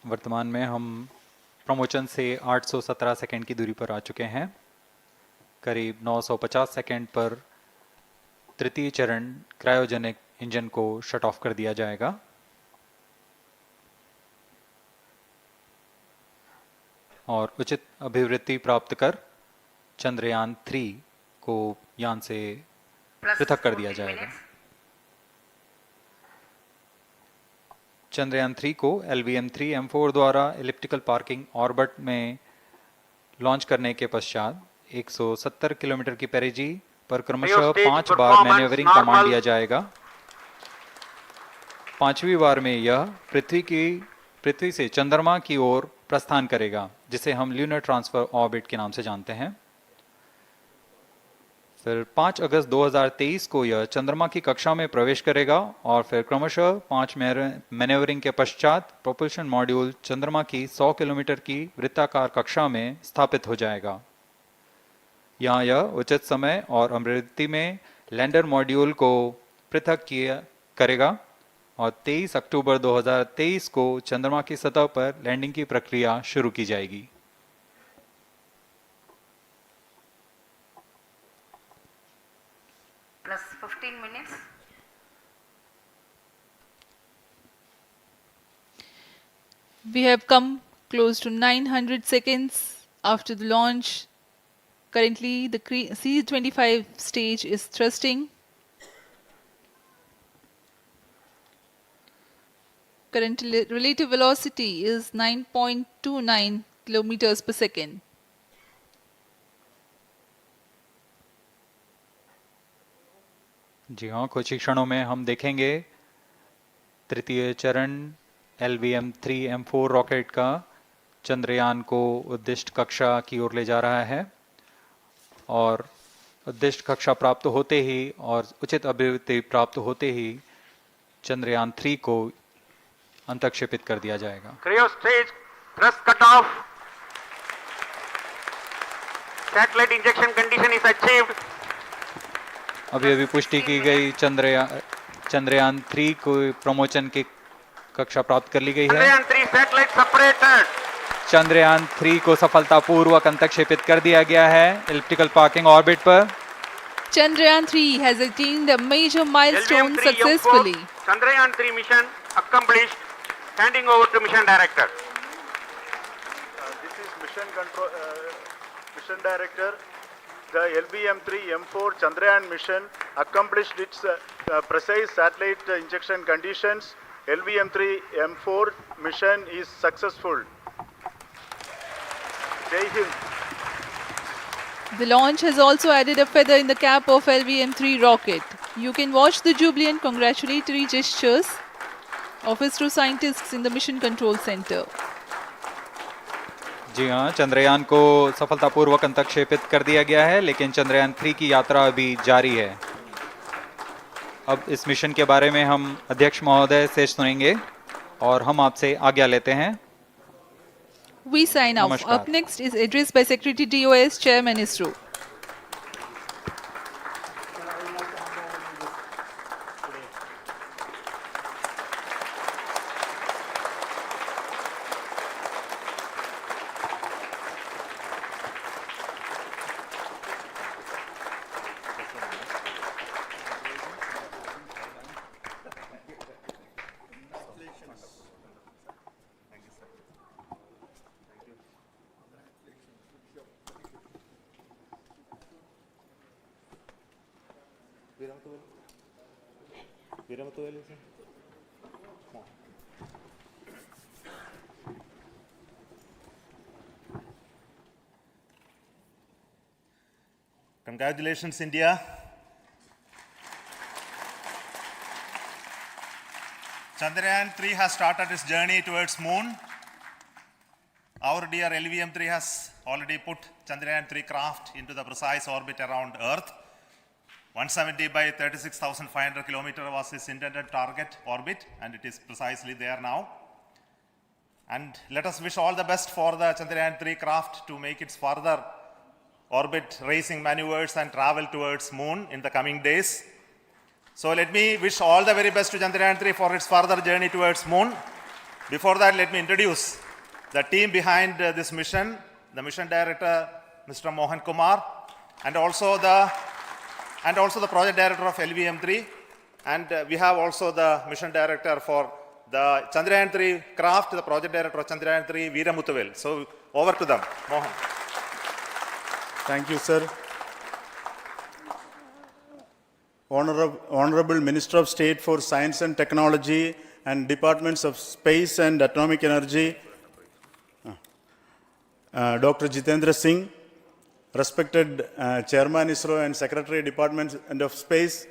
S1: वर्तमान में हम promotion से 817 second की दूरी पर आ चुके हैं। करीब 950 सेकंड पर तृतीय चरण क्रायोजेनिक इंजन को शट ऑफ कर दिया जाएगा। और उचित अभिवृत्ति प्राप्त कर चंद्रयान 3 को यान से पृथक कर दिया जाएगा। चंद्रयान 3 को LVM3-M4 द्वारा एलिप्टिकल पार्किंग ऑर्बिट में लॉन्च करने के पश्चात 170 किलोमीटर की पेरिजी पर क्रमशः 5 बार मैन्यूवरिंग कमांड दिया जाएगा। 5वीं बार में यह पृथ्वी से चंद्रमा की ओर प्रस्थान करेगा, जिसे हम ल्यूनर ट्रांसफर ऑर्बिट के नाम से जानते हैं। फिर 5 अगस्त 2023 को यह चंद्रमा की कक्षा में प्रवेश करेगा और फिर क्रमशः 5 मैन्यूवरिंग के पश्चात प्रोपल्शन मॉड्यूल चंद्रमा की 100 किलोमीटर की वृत्ताकार कक्षा में स्थापित हो जाएगा। यहाँ यह उचित समय और अभिवृत्ति में लैंडर मॉड्यूल को पृथक करेगा और 23 अक्टूबर 2023 को चंद्रमा की सतह पर लैंडिंग की प्रक्रिया शुरू की जाएगी।
S2: Plus 15 minutes.
S5: We have come close to 900 seconds after the launch. Currently, the C-25 stage is thrusting. Current relative velocity is 9.29 kilometers per second.
S1: जी हाँ, कुछ ही क्षणों में हम देखेंगे तृतीय चरण LVM3-M4 रॉकेट का चंद्रयान को उद्दिष्ट कक्षा की ओर ले जा रहा है और उद्दिष्ट कक्षा प्राप्त होते ही और उचित अभिवृत्ति प्राप्त होते ही चंद्रयान 3 को अंतक्षेपित कर दिया जाएगा।
S6: Cryo stage thrust cutoff. Satellite injection condition is achieved.
S1: अभी पुष्टि की गई चंद्रयान 3 को प्रमोशन की कक्षा प्राप्त कर ली गई है।
S6: Chandrayaan 3 satellite separated.
S1: चंद्रयान 3 को सफलतापूर्वक अंतक्षेपित कर दिया गया है एलिप्टिकल पार्किंग ऑर्बिट पर।
S5: Chandrayaan 3 has attained a major milestone successfully.
S6: Chandrayaan 3 mission accomplished. Handing over to mission director.
S3: This is mission director. The LVM3-M4 Chandrayaan mission accomplished its precise satellite injection conditions. LVM3-M4 mission is successful. Jai Hind.
S5: The launch has also added a feather in the cap of LVM3 rocket. You can watch the jubilant congratulatory gestures of ISRO scientists in the Mission Control Center.
S1: जी हाँ, चंद्रयान को सफलतापूर्वक अंतक्षेपित कर दिया गया है, लेकिन चंद्रयान 3 की यात्रा अभी जारी है। अब इस मिशन के बारे में हम अध्यक्ष महोदय से सुनेंगे और हम आपसे आज्ञा लेते हैं।
S5: We sign off. Up next is address by Secretary DOS, Chairman ISRO.
S12: Congratulations, India. Chandrayaan-3 has started its journey towards moon. Our dear LVM-3 has already put Chandrayaan-3 craft into the precise orbit around Earth. 170 by 36,500 kilometers was its intended target orbit, and it is precisely there now. And let us wish all the best for the Chandrayaan-3 craft to make its further orbit racing maneuvers and travel towards moon in the coming days. So let me wish all the very best to Chandrayaan-3 for its further journey towards moon. Before that, let me introduce the team behind this mission, the mission director, Mr. Mohan Kumar, and also the project director of LVM3. And we have also the mission director for the Chandrayaan-3 craft, the project director of Chandrayaan-3, Veera Muthuvel. So over to them, Mohan.
S3: Thank you, sir. Honorable Minister of State for Science and Technology and Departments of Space and Atomic Energy, Dr. Jitendra Singh, respected Chairman ISRO and Secretary Department of Space,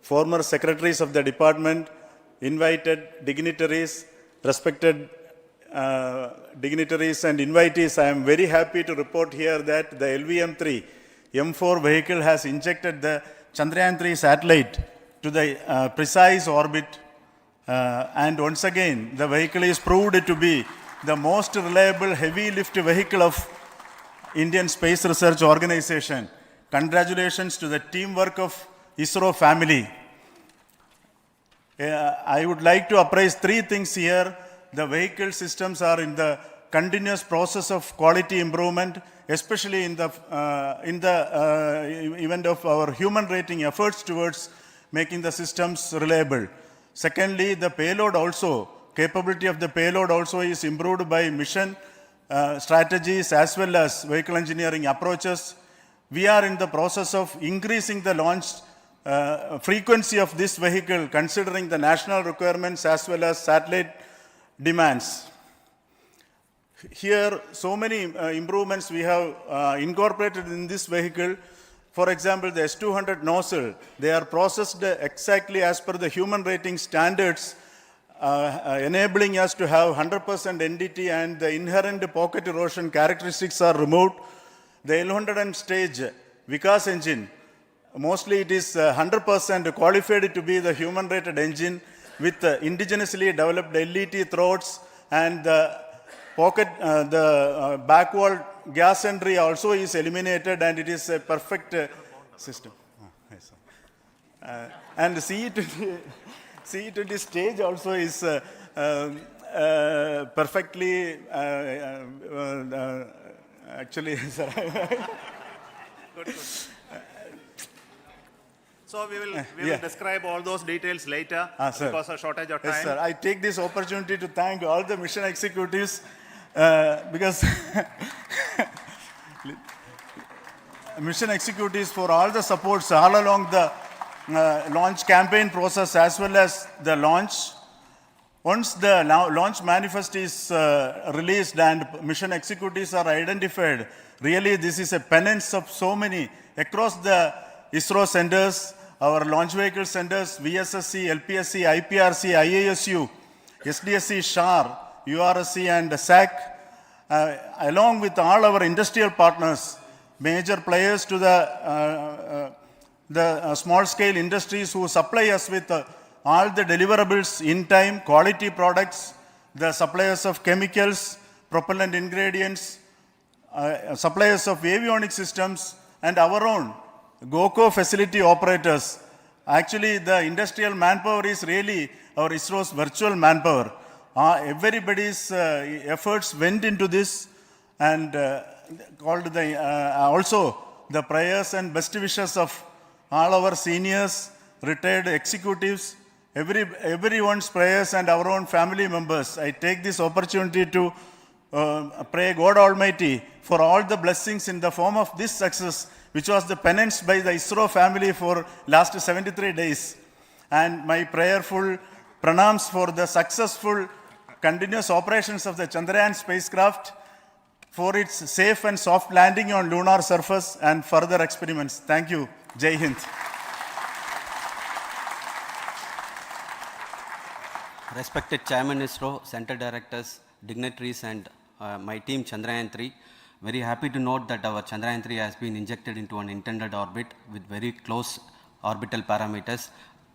S3: former secretaries of the department, invited dignitaries, respected dignitaries and invitees, I am very happy to report here that the LVM3-M4 vehicle has injected the Chandrayaan-3 satellite to the precise orbit, and once again the vehicle is proved to be the most reliable heavy lift vehicle of Indian Space Research Organization. Congratulations to the teamwork of ISRO family. I would like to appraise three things here. The vehicle systems are in the continuous process of quality improvement, especially in the event of our human rating efforts towards making the systems reliable. Secondly, the payload also, capability of the payload also is improved by mission strategies as well as vehicle engineering approaches. We are in the process of increasing the launch frequency of this vehicle considering the national requirements as well as satellite demands. Here, so many improvements we have incorporated in this vehicle. For example, the S200 nozzle, they are processed exactly as per the human rating standards, enabling us to have 100% NDT, and the inherent pocket erosion characteristics are removed. The L100 stage Vikas engine, mostly it is 100% qualified to be the human rated engine with indigenously developed LET throats, and the pocket, the back wall gas entry also is eliminated, and it is a perfect system. And the CE20 stage also is perfectly, actually, sir. Good. So we will describe all those details later because of shortage of time. Yes, sir. I take this opportunity to thank all the mission executives because mission executives for all the supports all along the launch campaign process as well as the launch. Once the launch manifest is released and mission executives are identified, really this is a penance of so many across the ISRO centers, our launch vehicle centers, VSSC, LPSC, IPRC, IASU, SDSC, SHAR, URSC and SAC, along with all our industrial partners, major players to the small-scale industries who supply us with all the deliverables in time, quality products, the suppliers of chemicals, propellant ingredients, suppliers of avionics systems, and our own GOCO facility operators. Actually, the industrial manpower is really our ISRO's virtual manpower. Everybody's efforts went into this, and also the prayers and best wishes of all our seniors, retired executives, everyone's prayers and our own family members. I take this opportunity to pray God Almighty for all the blessings in the form of this success, which was the penance by the ISRO family for last 73 days. and my prayerful pranams for the successful continuous operations of the Chandrayaan spacecraft, for its safe and soft landing on lunar surface and further experiments. Thank you. Jai Hind.
S13: Respected Chairman ISRO, Center Directors, dignitaries and my team Chandrayaan-3, very happy to note that our Chandrayaan-3 has been injected into an intended orbit with very close orbital parameters.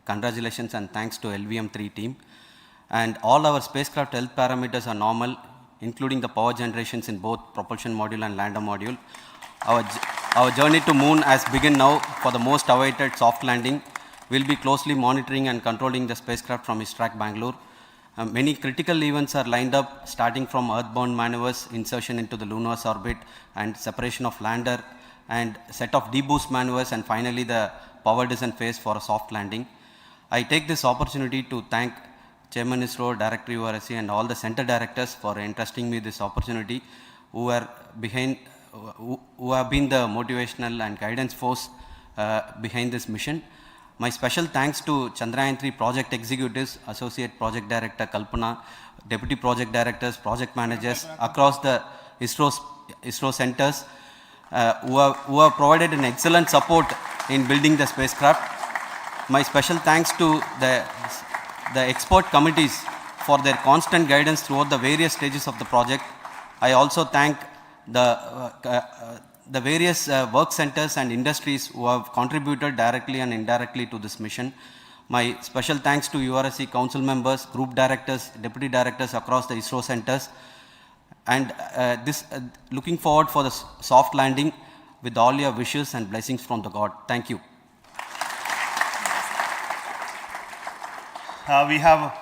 S13: Congratulations and thanks to LVM3 team. And all our spacecraft health parameters are normal, including the power generations in both propulsion module and lander module. Our journey to moon has begun now for the most awaited soft landing. We'll be closely monitoring and controlling the spacecraft from ISRAC Bangalore. Many critical events are lined up, starting from earthbound maneuvers, insertion into the lunar orbit, and separation of lander, and set of deboost maneuvers, and finally the power descent phase for a soft landing. I take this opportunity to thank Chairman ISRO, Director URSC, and all the center directors for entrusting me this opportunity, who have been the motivational and guidance force behind this mission. My special thanks to Chandrayaan-3 project executives, Associate Project Director Kalpana, Deputy Project Directors, Project Managers across the ISRO centers who have provided an excellent support in building the spacecraft. My special thanks to the expert committees for their constant guidance throughout the various stages of the project. I also thank the various work centers and industries who have contributed directly and indirectly to this mission. My special thanks to URSC council members, group directors, deputy directors across the ISRO centers, and looking forward for the soft landing with all your wishes and blessings from the God. Thank you.
S12: We have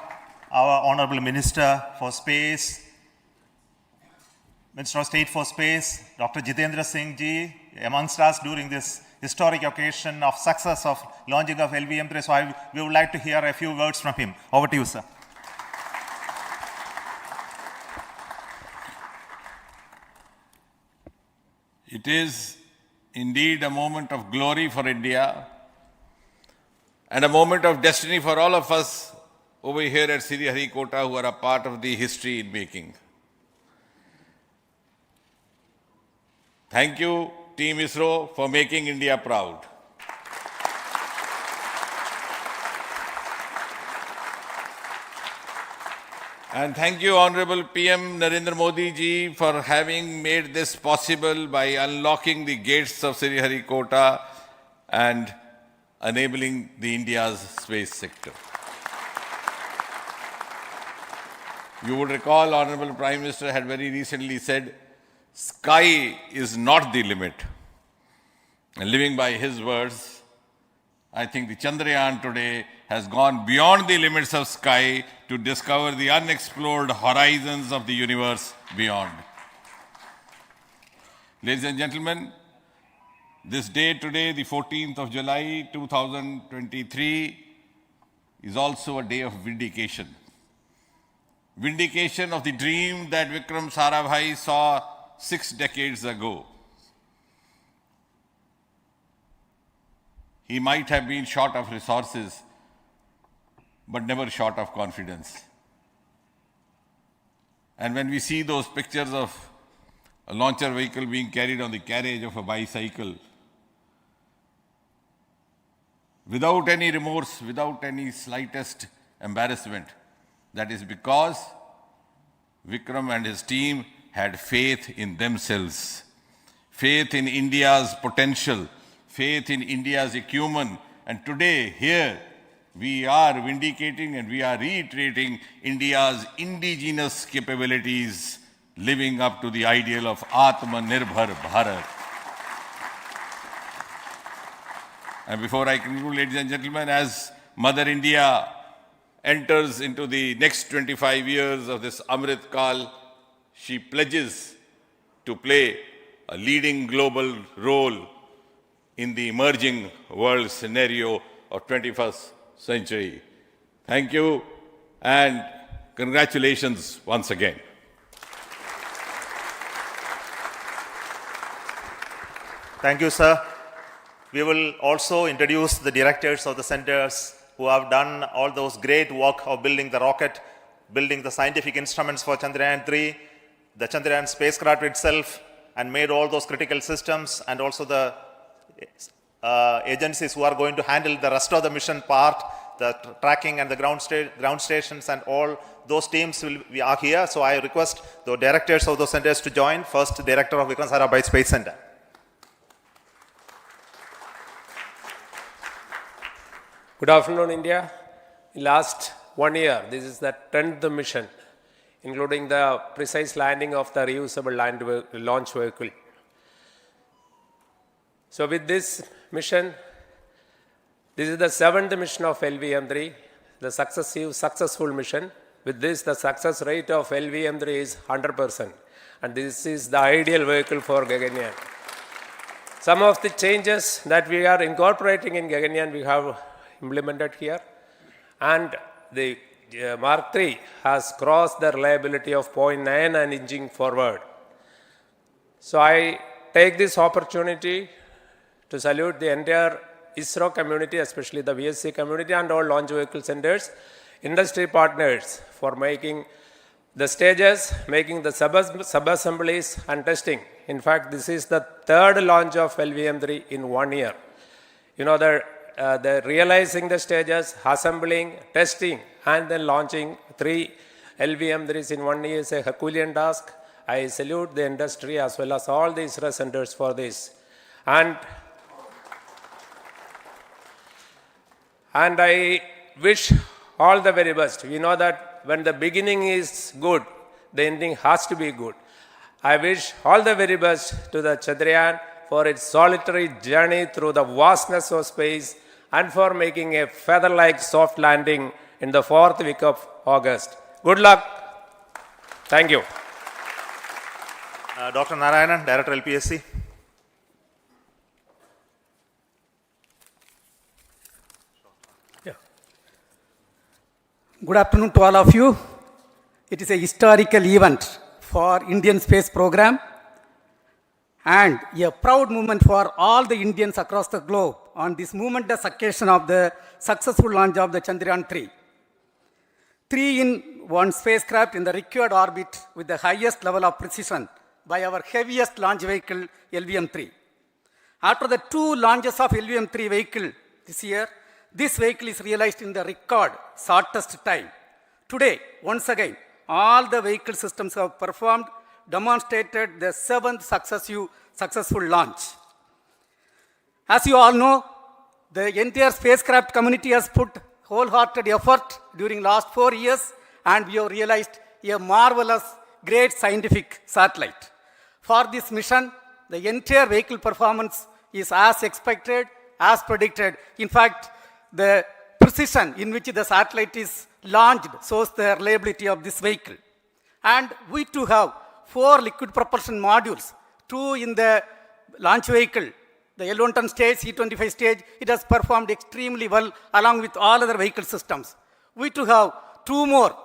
S12: our Honorable Minister for Space, Minister of State for Space, Dr. Jitendra Singh ji, amongst us during this historic occasion of success of launching of LVM3. So we would like to hear a few words from him. Over to you, sir.
S14: It is indeed a moment of glory for India and a moment of destiny for all of us over here at Sriharikota who are a part of the history in making. Thank you, Team ISRO, for making India proud. And thank you, Honorable PM Narendra Modi ji, for having made this possible by unlocking the gates of Sriharikota and enabling the India's space sector. You would recall, Honorable Prime Minister had very recently said, sky is not the limit. And living by his words, I think the Chandrayaan today has gone beyond the limits of sky to discover the unexplored horizons of the universe beyond. Ladies and gentlemen, this day today, the 14th of July 2023, is also a day of vindication. Vindication of the dream that Vikram Sarabhai saw 6 decades ago. He might have been short of resources, but never short of confidence. And when we see those pictures of a launcher vehicle being carried on the carriage of a bicycle, without any remorse, without any slightest embarrassment, that is because Vikram and his team had faith in themselves, faith in India's potential, faith in India's acumen. And today, here, we are vindicating and we are reiterating India's indigenous capabilities, living up to the ideal of Atmanirbhar Bharat. And before I conclude, ladies and gentlemen, as Mother India enters into the next 25 years of this Amrit Kal, she pledges to play a leading global role in the emerging world scenario of 21st century. Thank you and congratulations once again.
S12: Thank you, sir. We will also introduce the directors of the centers who have done all those great work of building the rocket, building the scientific instruments for Chandrayaan-3, the Chandrayaan spacecraft itself, and made all those critical systems, and also the agencies who are going to handle the rest of the mission part, the tracking and the ground stations, and all those teams are here. So I request the directors of those centers to join. First, Director of Vikram Sarabhai Space Center.
S15: Good afternoon, India. In last 1 year, this is the 10th mission, including the precise landing of the reusable launch vehicle. So with this mission, this is the 7th mission of LVM3, the successful mission. With this, the success rate of LVM3 is 100%, and this is the ideal vehicle for Gaganyaan. Some of the changes that we are incorporating in Gaganyaan, we have implemented here, and the Mark III has crossed the reliability of 0.9 and inching forward. So I take this opportunity to salute the entire ISRO community, especially the VSC community and all launch vehicle centers, industry partners for making the stages, making the sub-assemblies and testing. In fact, this is the 3rd launch of LVM3 in 1 year. You know, the realizing the stages, assembling, testing, and then launching 3 LVM3s in 1 year is a Herculean task. I salute the industry as well as all the ISRO centers for this. And I wish all the very best. We know that when the beginning is good, the ending has to be good. I wish all the very best to the Chandrayaan for its solitary journey through the vastness of space and for making a feather-like soft landing in the 4th week of August. Good luck. Thank you.
S12: Dr. Narayanan, Director LPSC.
S16: Good afternoon to all of you. It is a historical event for Indian space program and a proud moment for all the Indians across the globe on this momentous occasion of the successful launch of the Chandrayaan-3. 3-in-1 spacecraft in the required orbit with the highest level of precision by our heaviest launch vehicle LVM3. After the 2 launches of LVM3 vehicle this year, this vehicle is realized in the record shortest time. Today, once again, all the vehicle systems have performed, demonstrated the 7th successful launch. As you all know, the entire spacecraft community has put wholehearted effort during last 4 years, and we have realized a marvelous, great scientific satellite. For this mission, the entire vehicle performance is as expected, as predicted. In fact, the precision in which the satellite is launched shows the reliability of this vehicle. And we too have 4 liquid propulsion modules, 2 in the launch vehicle. The L110 stage, C25 stage, it has performed extremely well along with all other vehicle systems. We too have 2 more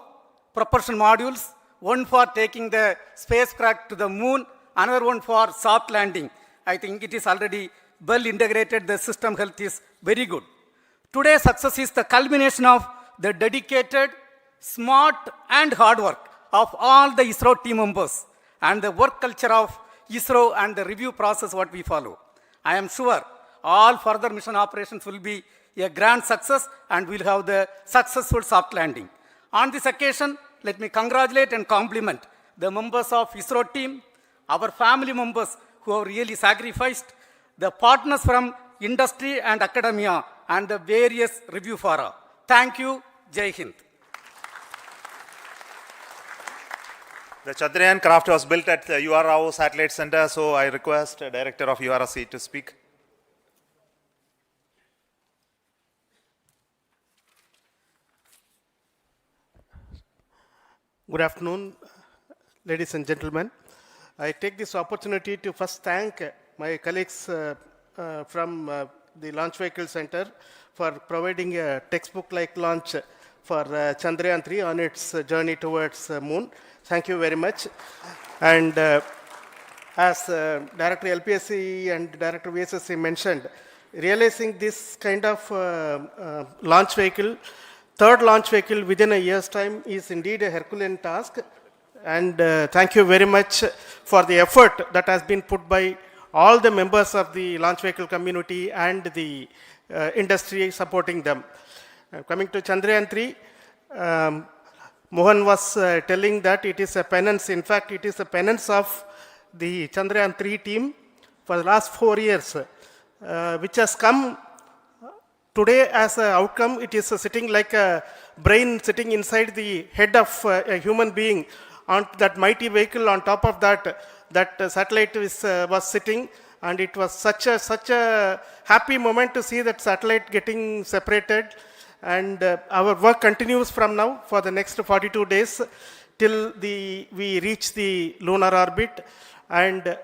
S16: propulsion modules, one for taking the spacecraft to the moon, another one for soft landing. I think it is already well integrated, the system health is very good. Today's success is the culmination of the dedicated, smart and hard work of all the ISRO team members and the work culture of ISRO and the review process what we follow. I am sure all further mission operations will be a grand success and we'll have the successful soft landing. On this occasion, let me congratulate and compliment the members of ISRO team, our family members who have really sacrificed, the partners from industry and academia, and the various review fora. Thank you. Jai Hind.
S12: The Chandrayaan craft was built at the UR Satellite Center, so I request the Director of URC to speak.
S17: Good afternoon, ladies and gentlemen. I take this opportunity to first thank my colleagues from the Launch Vehicle Center for providing a textbook-like launch for Chandrayaan-3 on its journey towards moon. Thank you very much. And as Director LPSC and Director VSSC mentioned, realizing this kind of launch vehicle, third launch vehicle within a year's time is indeed a Herculean task. And thank you very much for the effort that has been put by all the members of the launch vehicle community and the industry supporting them. Coming to Chandrayaan-3, Mohan was telling that it is a penance. In fact, it is a penance of the Chandrayaan-3 team for the last 4 years, which has come today as an outcome. It is sitting like a brain sitting inside the head of a human being on that mighty vehicle. On top of that, that satellite was sitting, and it was such a happy moment to see that satellite getting separated. And our work continues from now for the next 42 days till we reach the lunar orbit and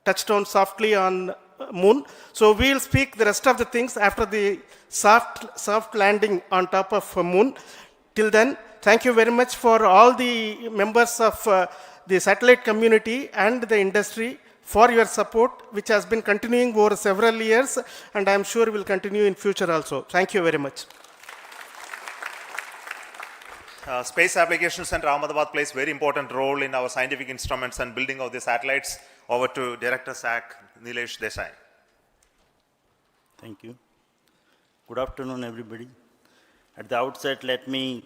S17: touchdown softly on moon. So we will speak the rest of the things after the soft landing on top of moon. Till then, thank you very much for all the members of the satellite community and the industry for your support, which has been continuing over several years, and I am sure will continue in future also. Thank you very much.
S12: Space Applications Center Ahmedabad plays very important role in our scientific instruments and building of the satellites. Over to Director SAC, Nilesh Desai.
S18: Thank you. Good afternoon, everybody. At the outset, let me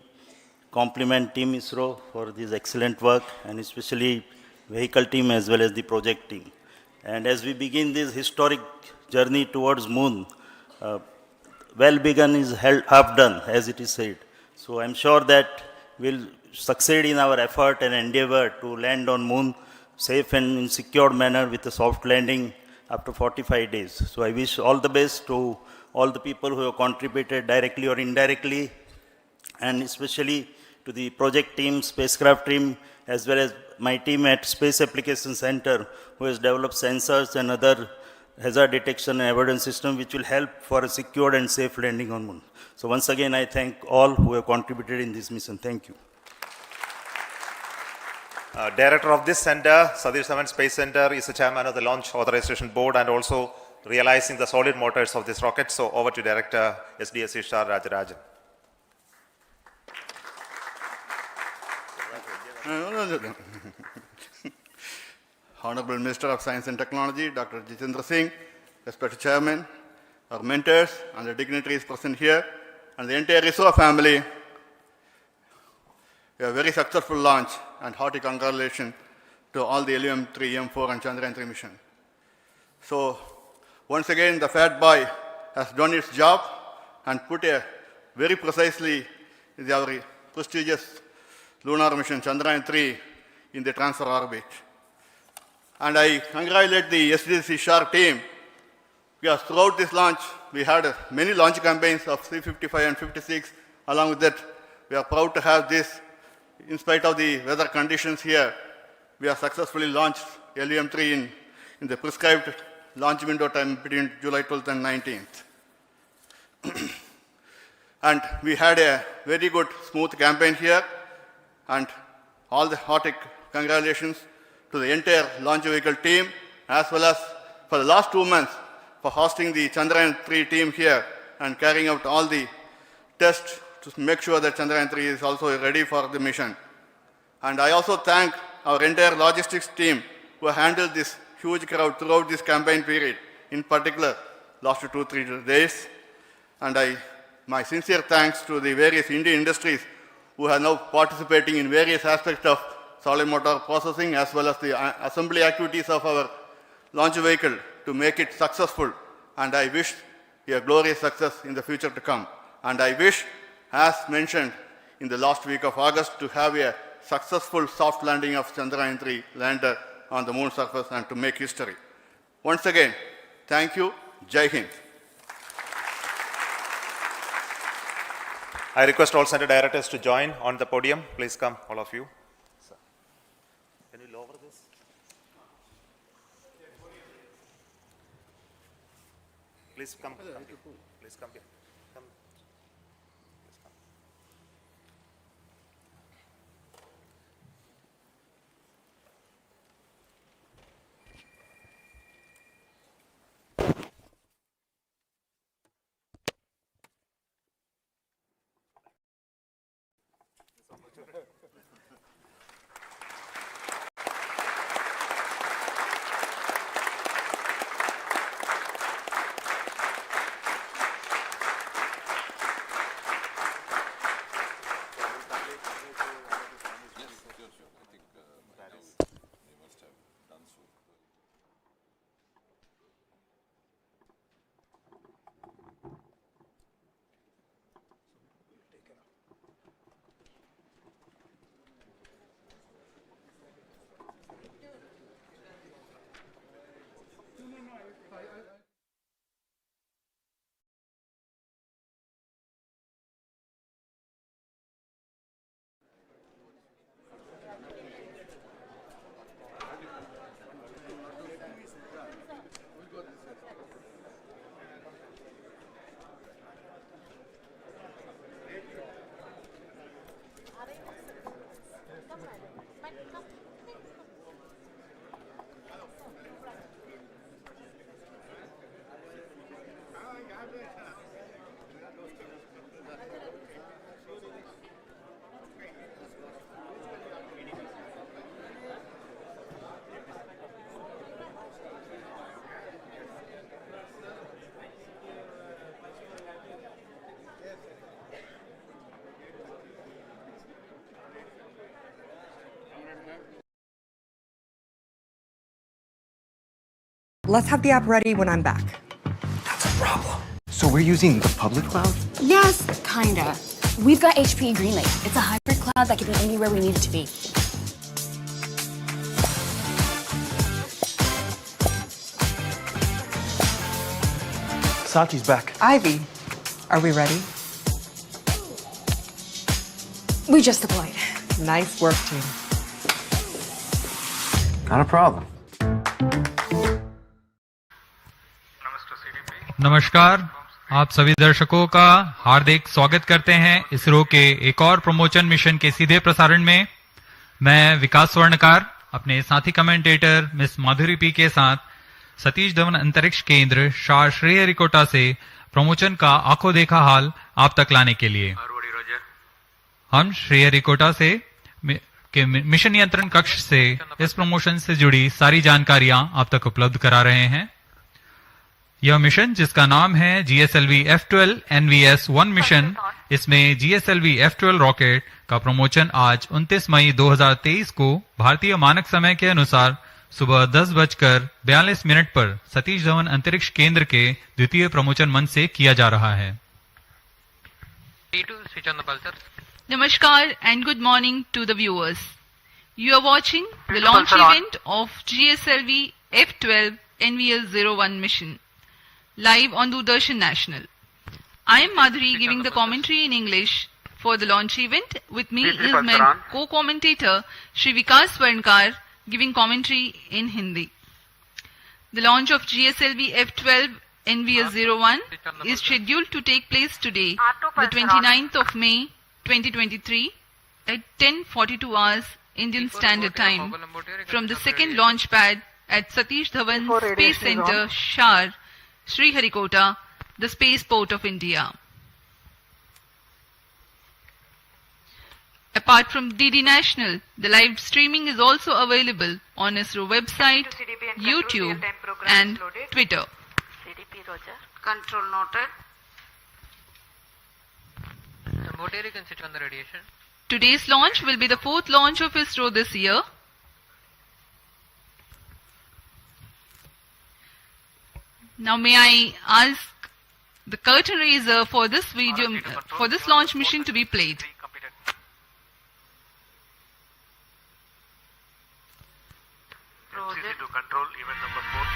S18: compliment Team ISRO for this excellent work, and especially vehicle team as well as the project team. And as we begin this historic journey towards moon, well begun is half done, as it is said. So I'm sure that we'll succeed in our effort and endeavor to land on moon safe and in secure manner with a soft landing after 45 days. So I wish all the best to all the people who have contributed directly or indirectly, and especially to the project team, spacecraft team, as well as my team at Space Applications Center, who has developed sensors and other hazard detection and avoidance system which will help for a secured and safe landing on moon. So once again, I thank all who have contributed in this mission. Thank you.
S12: Director of this center, Satish Dhawan Space Center, is the chairman of the Launch Authorization Board and also realizing the solid motors of this rocket. So over to Director SDSC SHAR Rajarajan.
S19: Honorable Minister of Science and Technology, Dr. Jitendra Singh, respected Chairman, our mentors and the dignitaries present here, and the entire ISRO family, a very successful launch, and hearty congratulations to all the LVM3-M4 and Chandrayaan-3 mission. So, once again, the fat boy has done its job and put a very precisely our prestigious lunar mission Chandrayaan-3 in the transfer orbit. And I congratulate the SDSC SHAR team, because throughout this launch, we had many launch campaigns of C-55 and 56. Along with that, we are proud to have this. In spite of the weather conditions here, we have successfully launched LVM3 in the prescribed launch window time between July 12th and 19th. And we had a very good, smooth campaign here, and all the hearty congratulations to the entire launch vehicle team, as well as for the last 2 months for hosting the Chandrayaan-3 team here and carrying out all the tests to make sure that Chandrayaan-3 is also ready for the mission. And I also thank our entire logistics team who handled this huge crowd throughout this campaign period, in particular last 2-3 days. And my sincere thanks to the various Indian industries who are now participating in various aspects of solid motor processing as well as the assembly activities of our launch vehicle to make it successful. And I wish a glorious success in the future to come. And I wish, as mentioned in the last week of August, to have a successful soft landing of Chandrayaan-3 lander on the moon surface and to make history. Once again, thank you. Jai Hind.
S12: I request all center directors to join on the podium. Please come, all of you. Can you lower this? Please come. Please come here.
S20: Let's have the app ready when I'm back.
S21: That's a problem. So we're using the public cloud?
S22: Yes, kinda. We've got HPE GreenLake. It's a hybrid cloud that can be anywhere we need it to be.
S21: Sati's back.
S20: Ivy, are we ready?
S22: We just deployed.
S20: Nice work, team.
S21: Not a problem.
S1: नमस्कार, आप सभी दर्शकों का हार्दिक स्वागत करते हैं इसरो के एक और प्रमोशन मिशन के सीधे प्रसारण में। मैं विकास स्वर्णकार अपने साथी कमेंटेटर मिस माधुरी पी के साथ सतीश धवन अंतरिक्ष केंद्र शार श्रीहरिकोटा से प्रमोशन का आंखों देखा हाल आप तक लाने के लिए हम श्रीहरिकोटा से के मिशन नियंत्रण कक्ष से इस प्रमोशन से जुड़ी सारी जानकारियां आप तक उपलब्ध करा रहे हैं। यह मिशन जिसका नाम है GSLV F12 NVS-1 मिशन, इसमें GSLV F12 रॉकेट का प्रमोशन आज 29 मई 2023 को भारतीय मानक समय के अनुसार सुबह 10:42 पर सतीश धवन अंतरिक्ष केंद्र के द्वितीय प्रमोशन मंच से किया जा रहा है।
S5: Namaskar and good morning to the viewers. You are watching the launch event of GSLV F12 NVS-01 mission, live on Doordarshan National. I am Madhuri giving the commentary in English for the launch event. With me is my co-commentator Shri Vikas Swarnkar giving commentary in Hindi. The launch of GSLV F12 NVS-01 is scheduled to take place today, the 29th of May 2023 at 10:42 hours Indian Standard Time from the second launch pad at Satish Dhawan Space Center, SHAR, Sriharikota, the spaceport of India. Apart from DD National, the live streaming is also available on ISRO website, YouTube and Twitter.
S2: Control noted.
S5: Today's launch will be the fourth launch of ISRO this year. Now may I ask the curtain raiser for this video, for this launch mission to be played.
S6: To control event number 4.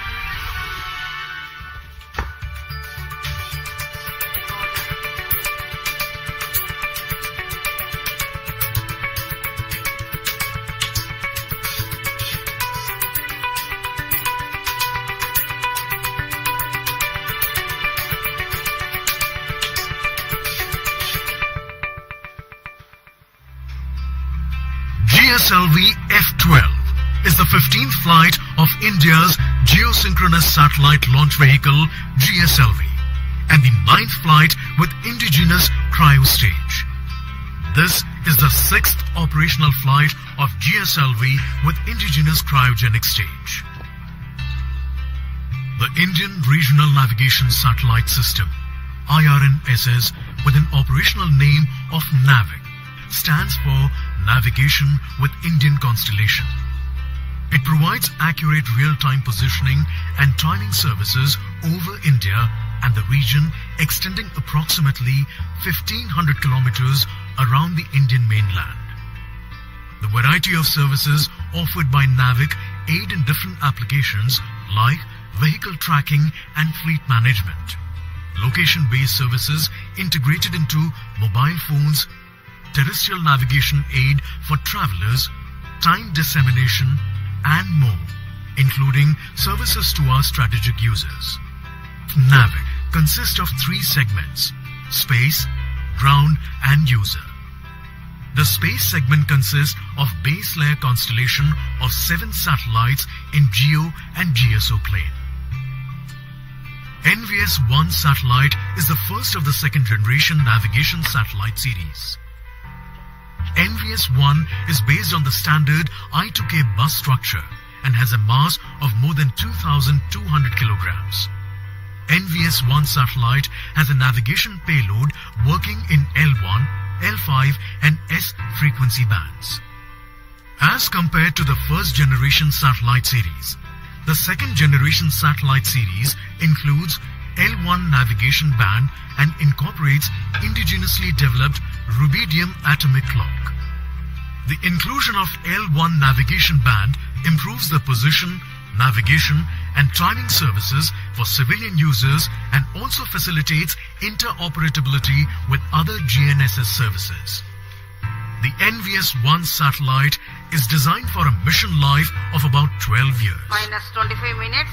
S10: GSLV F12 is the 15th flight of India's geosynchronous satellite launch vehicle GSLV and the 9th flight with indigenous cryo stage. This is the 6th operational flight of GSLV with indigenous cryogenic stage. The Indian Regional Navigation Satellite System, IRNSS, with an operational name of NAVIC, stands for Navigation with Indian Constellation. It provides accurate real-time positioning and timing services over India and the region extending approximately 1500 kilometers around the Indian mainland. The variety of services offered by NAVIC aid in different applications like vehicle tracking and fleet management, location-based services integrated into mobile phones, terrestrial navigation aid for travelers, time dissemination, and more, including services to our strategic users. NAVIC consists of 3 segments: space, ground, and user. The space segment consists of base layer constellation of 7 satellites in GEO and GSO plane. NVS-1 satellite is the first of the second generation navigation satellite series. NVS-1 is based on the standard I2K bus structure and has a mass of more than 2,200 kilograms. NVS-1 satellite has a navigation payload working in L1, L5 and S frequency bands. As compared to the first generation satellite series, the second generation satellite series includes L1 navigation band and incorporates indigenously developed rubidium atomic clock. The inclusion of L1 navigation band improves the position, navigation and timing services for civilian users and also facilitates interoperability with other GNSS services. The NVS-1 satellite is designed for a mission life of about 12 years.
S2: Minus 25 minutes.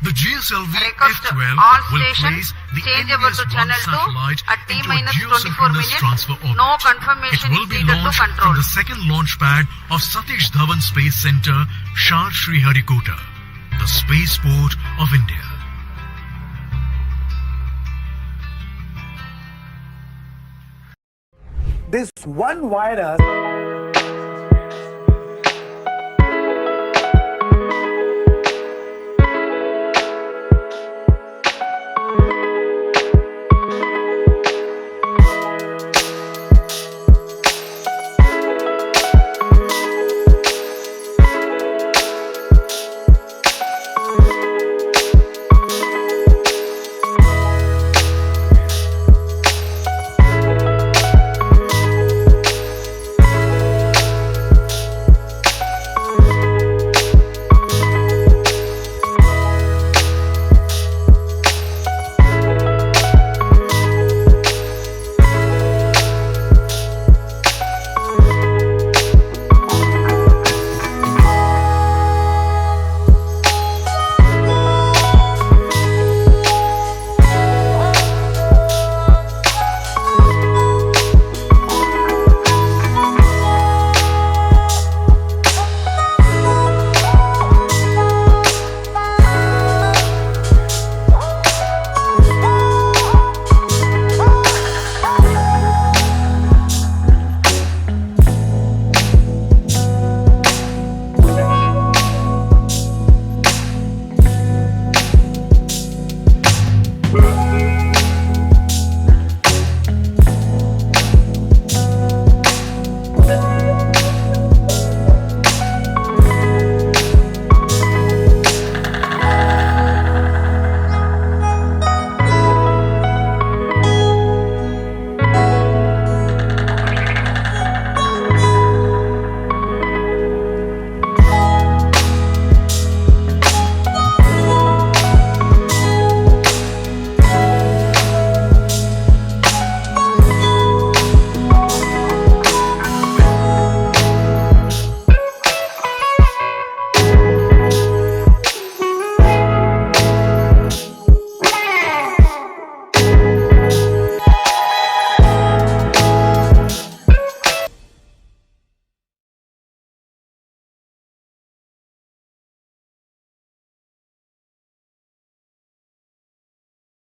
S10: The GSLV
S2: Request
S10: F12
S2: all
S10: will
S2: stations
S10: place the
S2: change over to
S10: NVS-1
S2: channel 2
S10: satellite
S2: at
S10: into a
S2: T-24
S10: geosynchronous
S2: minutes.
S10: transfer orbit.
S2: No confirmation
S10: It will
S2: is
S10: be
S2: needed to
S10: launched
S2: control.
S10: from the second launch pad of Satish Dhawan Space Center, SHAR Sriharikota, the spaceport of India.
S4: This one virus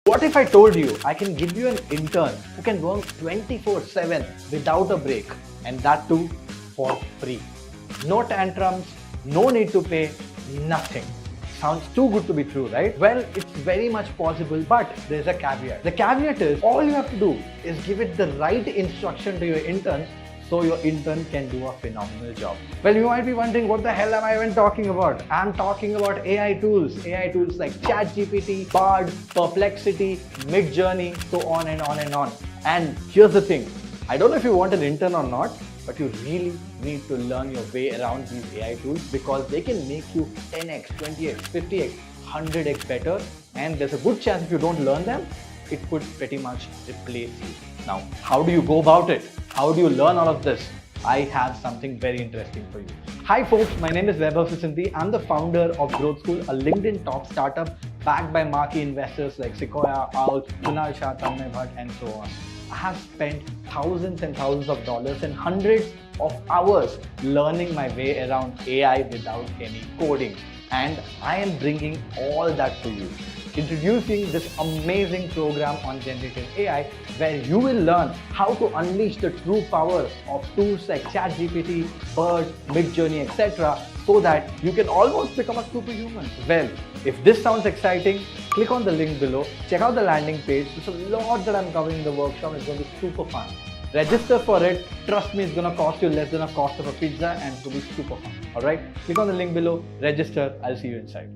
S7: What if I told you I can give you an intern who can work 24/7 without a break, and that too for free? No tantrums, no need to pay, nothing. Sounds too good to be true, right? Well, it's very much possible, but there's a caveat. The caveat is all you have to do is give it the right instruction to your interns so your intern can do a phenomenal job. Well, you might be wondering, what the hell am I even talking about? I'm talking about AI tools like ChatGPT, Bard, Perplexity, Midjourney, so on and on and on. And here's the thing, I don't know if you want an intern or not, but you really need to learn your way around these AI tools because they can make you 10x, 20x, 50x, 100x better, and there's a good chance if you don't learn them, it could pretty much replace you. Now, how do you go about it? How do you learn all of this? I have something very interesting for you. Hi folks, my name is Vaibhav Sisindi. I'm the founder of Growth School, a LinkedIn top startup backed by marquee investors like Sequoia, Owl, Kunal Shah, Tanmay Bhatt, and so on. I have spent thousands and thousands of dollars and hundreds of hours learning my way around AI without any coding. And I am bringing all that to you. Introducing this amazing program on generative AI where you will learn how to unleash the true power of tools like ChatGPT, Bard, Midjourney, etc. so that you can almost become a superhuman. Well, if this sounds exciting, click on the link below, check out the landing page. There's a lot that I'm covering in the workshop. It's going to be super fun. Register for it. Trust me, it's going to cost you less than a cost of a pizza and it will be super fun. Alright, click on the link below, register. I'll see you inside.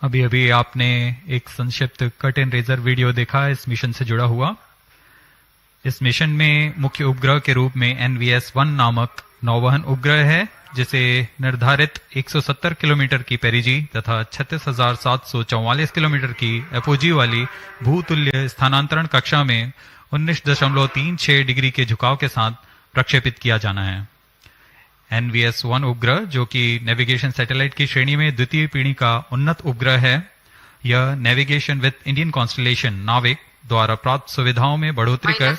S1: अभी अभी आपने एक संक्षिप्त cut and razor video देखा इस mission से जुड़ा हुआ। इस मिशन में मुख्य उपग्रह के रूप में NVS-1 नामक नौवहन उपग्रह है, जिसे निर्धारित 170 किलोमीटर की पेरिजी तथा 36,744 किलोमीटर की एपोजी वाली भूतुल्य स्थानांतरण कक्षा में 19.36 डिग्री के झुकाव के साथ प्रक्षेपित किया जाना है। NVS-1 उपग्रह, जो कि नेविगेशन सैटेलाइट की श्रेणी में द्वितीय पीढ़ी का उन्नत उपग्रह है, यह नेविगेशन विद इंडियन कॉन्स्टलेशन नाविक द्वारा प्राप्त सुविधाओं में बढ़ोतरी कर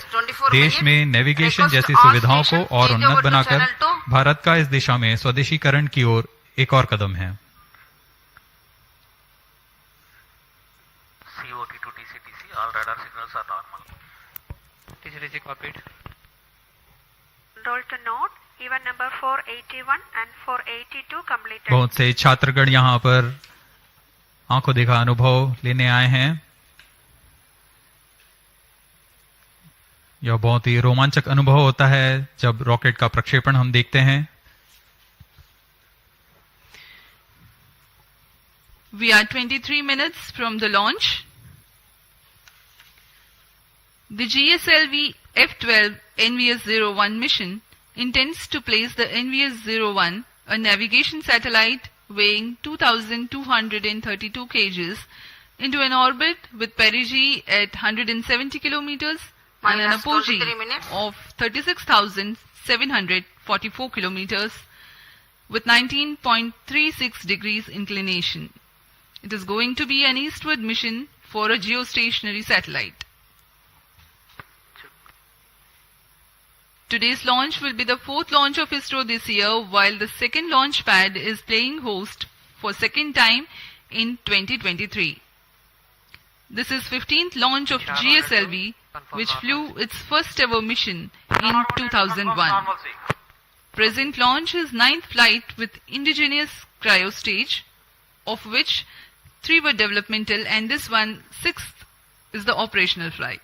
S1: देश में नेविगेशन जैसी सुविधाओं को और उन्नत बनाकर भारत का इस दिशा में स्वदेशीकरण की ओर एक और कदम है।
S6: COT to TCTC, all radar signals are normal. TCTC copied.
S9: Control to note, even number 481 and 482 completed.
S1: बहुत से छात्रगण यहाँ पर आंखों देखा अनुभव लेने आए हैं। यह बहुत ही रोमांचक अनुभव होता है जब रॉकेट का प्रक्षेपण हम देखते हैं।
S5: We are 23 minutes from the launch. The GSLV F-12 NVS-01 mission intends to place the NVS-01, a navigation satellite weighing 2,232 kgs, into an orbit with perigee at 170 kilometers and an apogee of 36,744 kilometers with 19.36 degrees inclination. It is going to be an eastward mission for a geostationary satellite. Today's launch will be the fourth launch of ISRO this year, while the second launch pad is playing host for second time in 2023. This is 15th launch of GSLV, which flew its first ever mission in 2001. Present launch is 9th flight with indigenous cryo stage, of which 3 were developmental and this one, 6th, is the operational flight.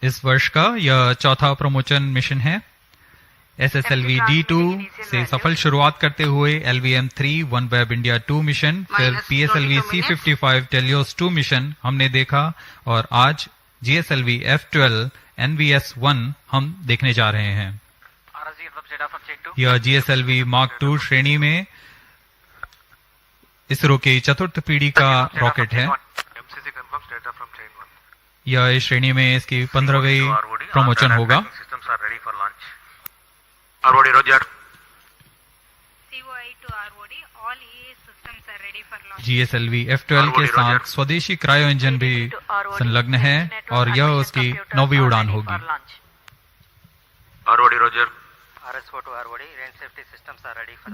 S1: इस वर्ष का यह चौथा promotion mission है। SSLV D2 से सफल शुरुआत करते हुए LVM3 OneWeb India 2 मिशन, फिर PSLV C55 Telios 2 मिशन हमने देखा और आज GSLV F-12 NVS-1 हम देखने जा रहे हैं। यह GSLV Mark II श्रेणी में इसरो की चतुर्थ पीढ़ी का रॉकेट है। यह इस श्रेणी में इसकी 15वीं प्रमोशन होगा।
S6: ROD, Roger.
S9: COI to ROD, all EA systems are ready for launch.
S1: GSLV F-12 के साथ स्वदेशी क्रायो इंजन भी संलग्न है और यह उसकी 9वीं उड़ान होगी।
S6: ROD, Roger.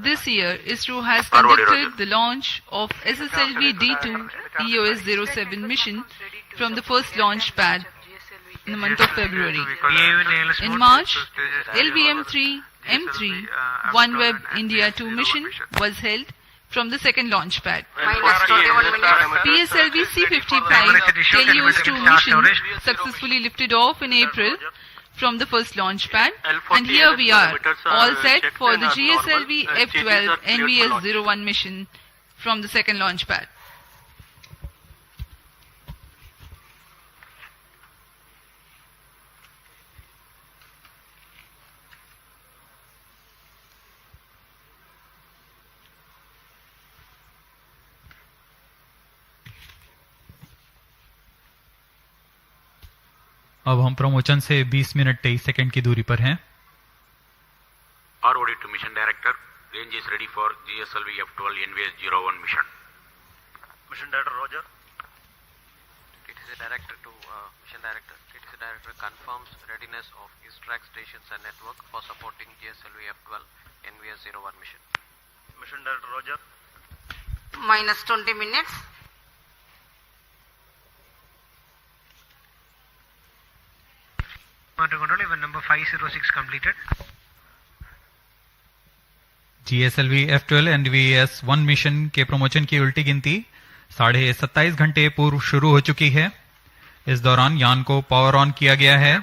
S5: This year, ISRO has conducted the launch of SSLV-D2 EOS-07 mission from the first launch pad in the month of February. In March, LVM3-M4 OneWeb India 2 mission was held from the second launch pad. PSLV C-55 Telios 2 mission successfully lifted off in April from the first launch pad, and here we are, all set for the GSLV F-12 NVS-01 mission from the second launch pad.
S1: अब हम promotion से 20 minute 23 second की दूरी पर हैं।
S6: ROD to Mission Director, range is ready for GSLV F-12 NVS-01 mission. Mission Director Roger.
S8: TTC Director to Mission Director. TTC Director confirms readiness of ISTRAC stations and network for supporting GSLV F-12 NVS-01 mission.
S6: Mission Director Roger.
S2: Minus 20 minutes.
S11: Control event number 506 completed.
S1: GSLV F-12 NVS-1 mission के promotion की उल्टी गिनती 27.5 घंटे पूर्व शुरू हो चुकी है। इस दौरान यान को पावर ऑन किया गया है।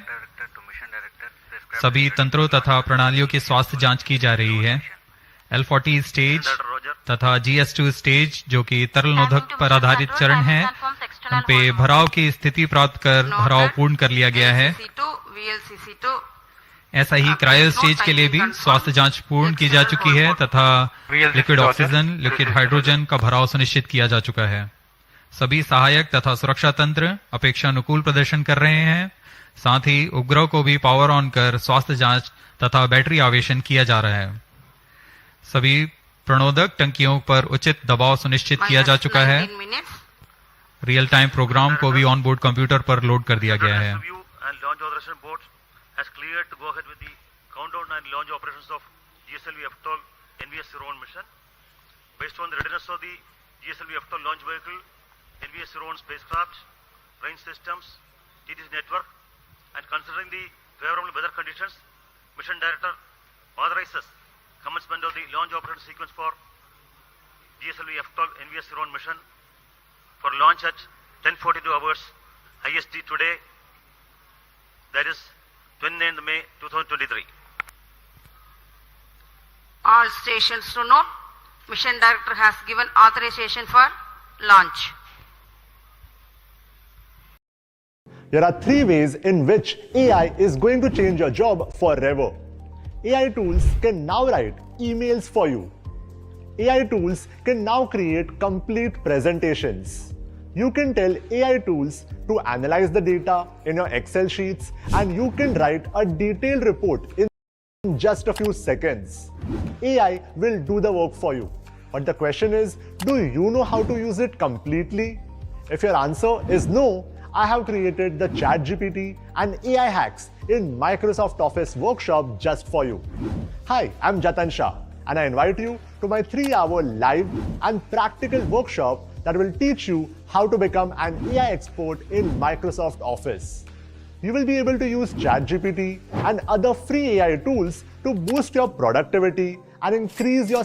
S1: सभी तंत्रों तथा प्रणालियों की स्वास्थ्य जांच की जा रही है। L40 स्टेज तथा GS2 स्टेज जो कि तरल नोदक पर आधारित चरण है, उन पे भराव की स्थिति प्राप्त कर भराव पूर्ण कर लिया गया है। ऐसा ही क्रायो स्टेज के लिए भी स्वास्थ्य जांच पूर्ण की जा चुकी है तथा लिक्विड ऑक्सीजन, लिक्विड हाइड्रोजन का भराव सुनिश्चित किया जा चुका है। सभी सहायक तथा सुरक्षा तंत्र अपेक्षानुकूल प्रदर्शन कर रहे हैं। साथ ही उपग्रह को भी पावर ऑन कर स्वास्थ्य जांच तथा बैटरी आवेशन किया जा रहा है। सभी प्रणोदक टंकियों पर उचित दबाव सुनिश्चित किया जा चुका है। रियल टाइम प्रोग्राम को भी ऑन बोर्ड कंप्यूटर पर लोड कर दिया गया है।
S6: Launch Authorization Board has cleared to go ahead with the countdown and launch operations of GSLV F-12 NVS-01 mission. Based on the readiness of the GSLV F-12 launch vehicle, NVS-01 spacecraft, range systems, TTC network, and considering the favorable weather conditions, Mission Director authorizes commencement of the launch operation sequence for GSLV F-12 NVS-01 mission for launch at 10:42 hours IST today, that is 29th May 2023.
S2: All stations to note, Mission Director has given authorization for launch.
S23: There are three ways in which AI is going to change your job forever. AI tools can now write emails for you. AI tools can now create complete presentations. You can tell AI tools to analyze the data in your Excel sheets, and you can write a detailed report in just a few seconds. AI will do the work for you. But the question is, do you know how to use it completely? If your answer is no, I have created the ChatGPT and AI hacks in Microsoft Office workshop just for you. Hi, I'm Jatan Shah, and I invite you to my 3-hour live and practical workshop that will teach you how to become an AI expert in Microsoft Office. You will be able to use ChatGPT and other free AI tools to boost your productivity and increase your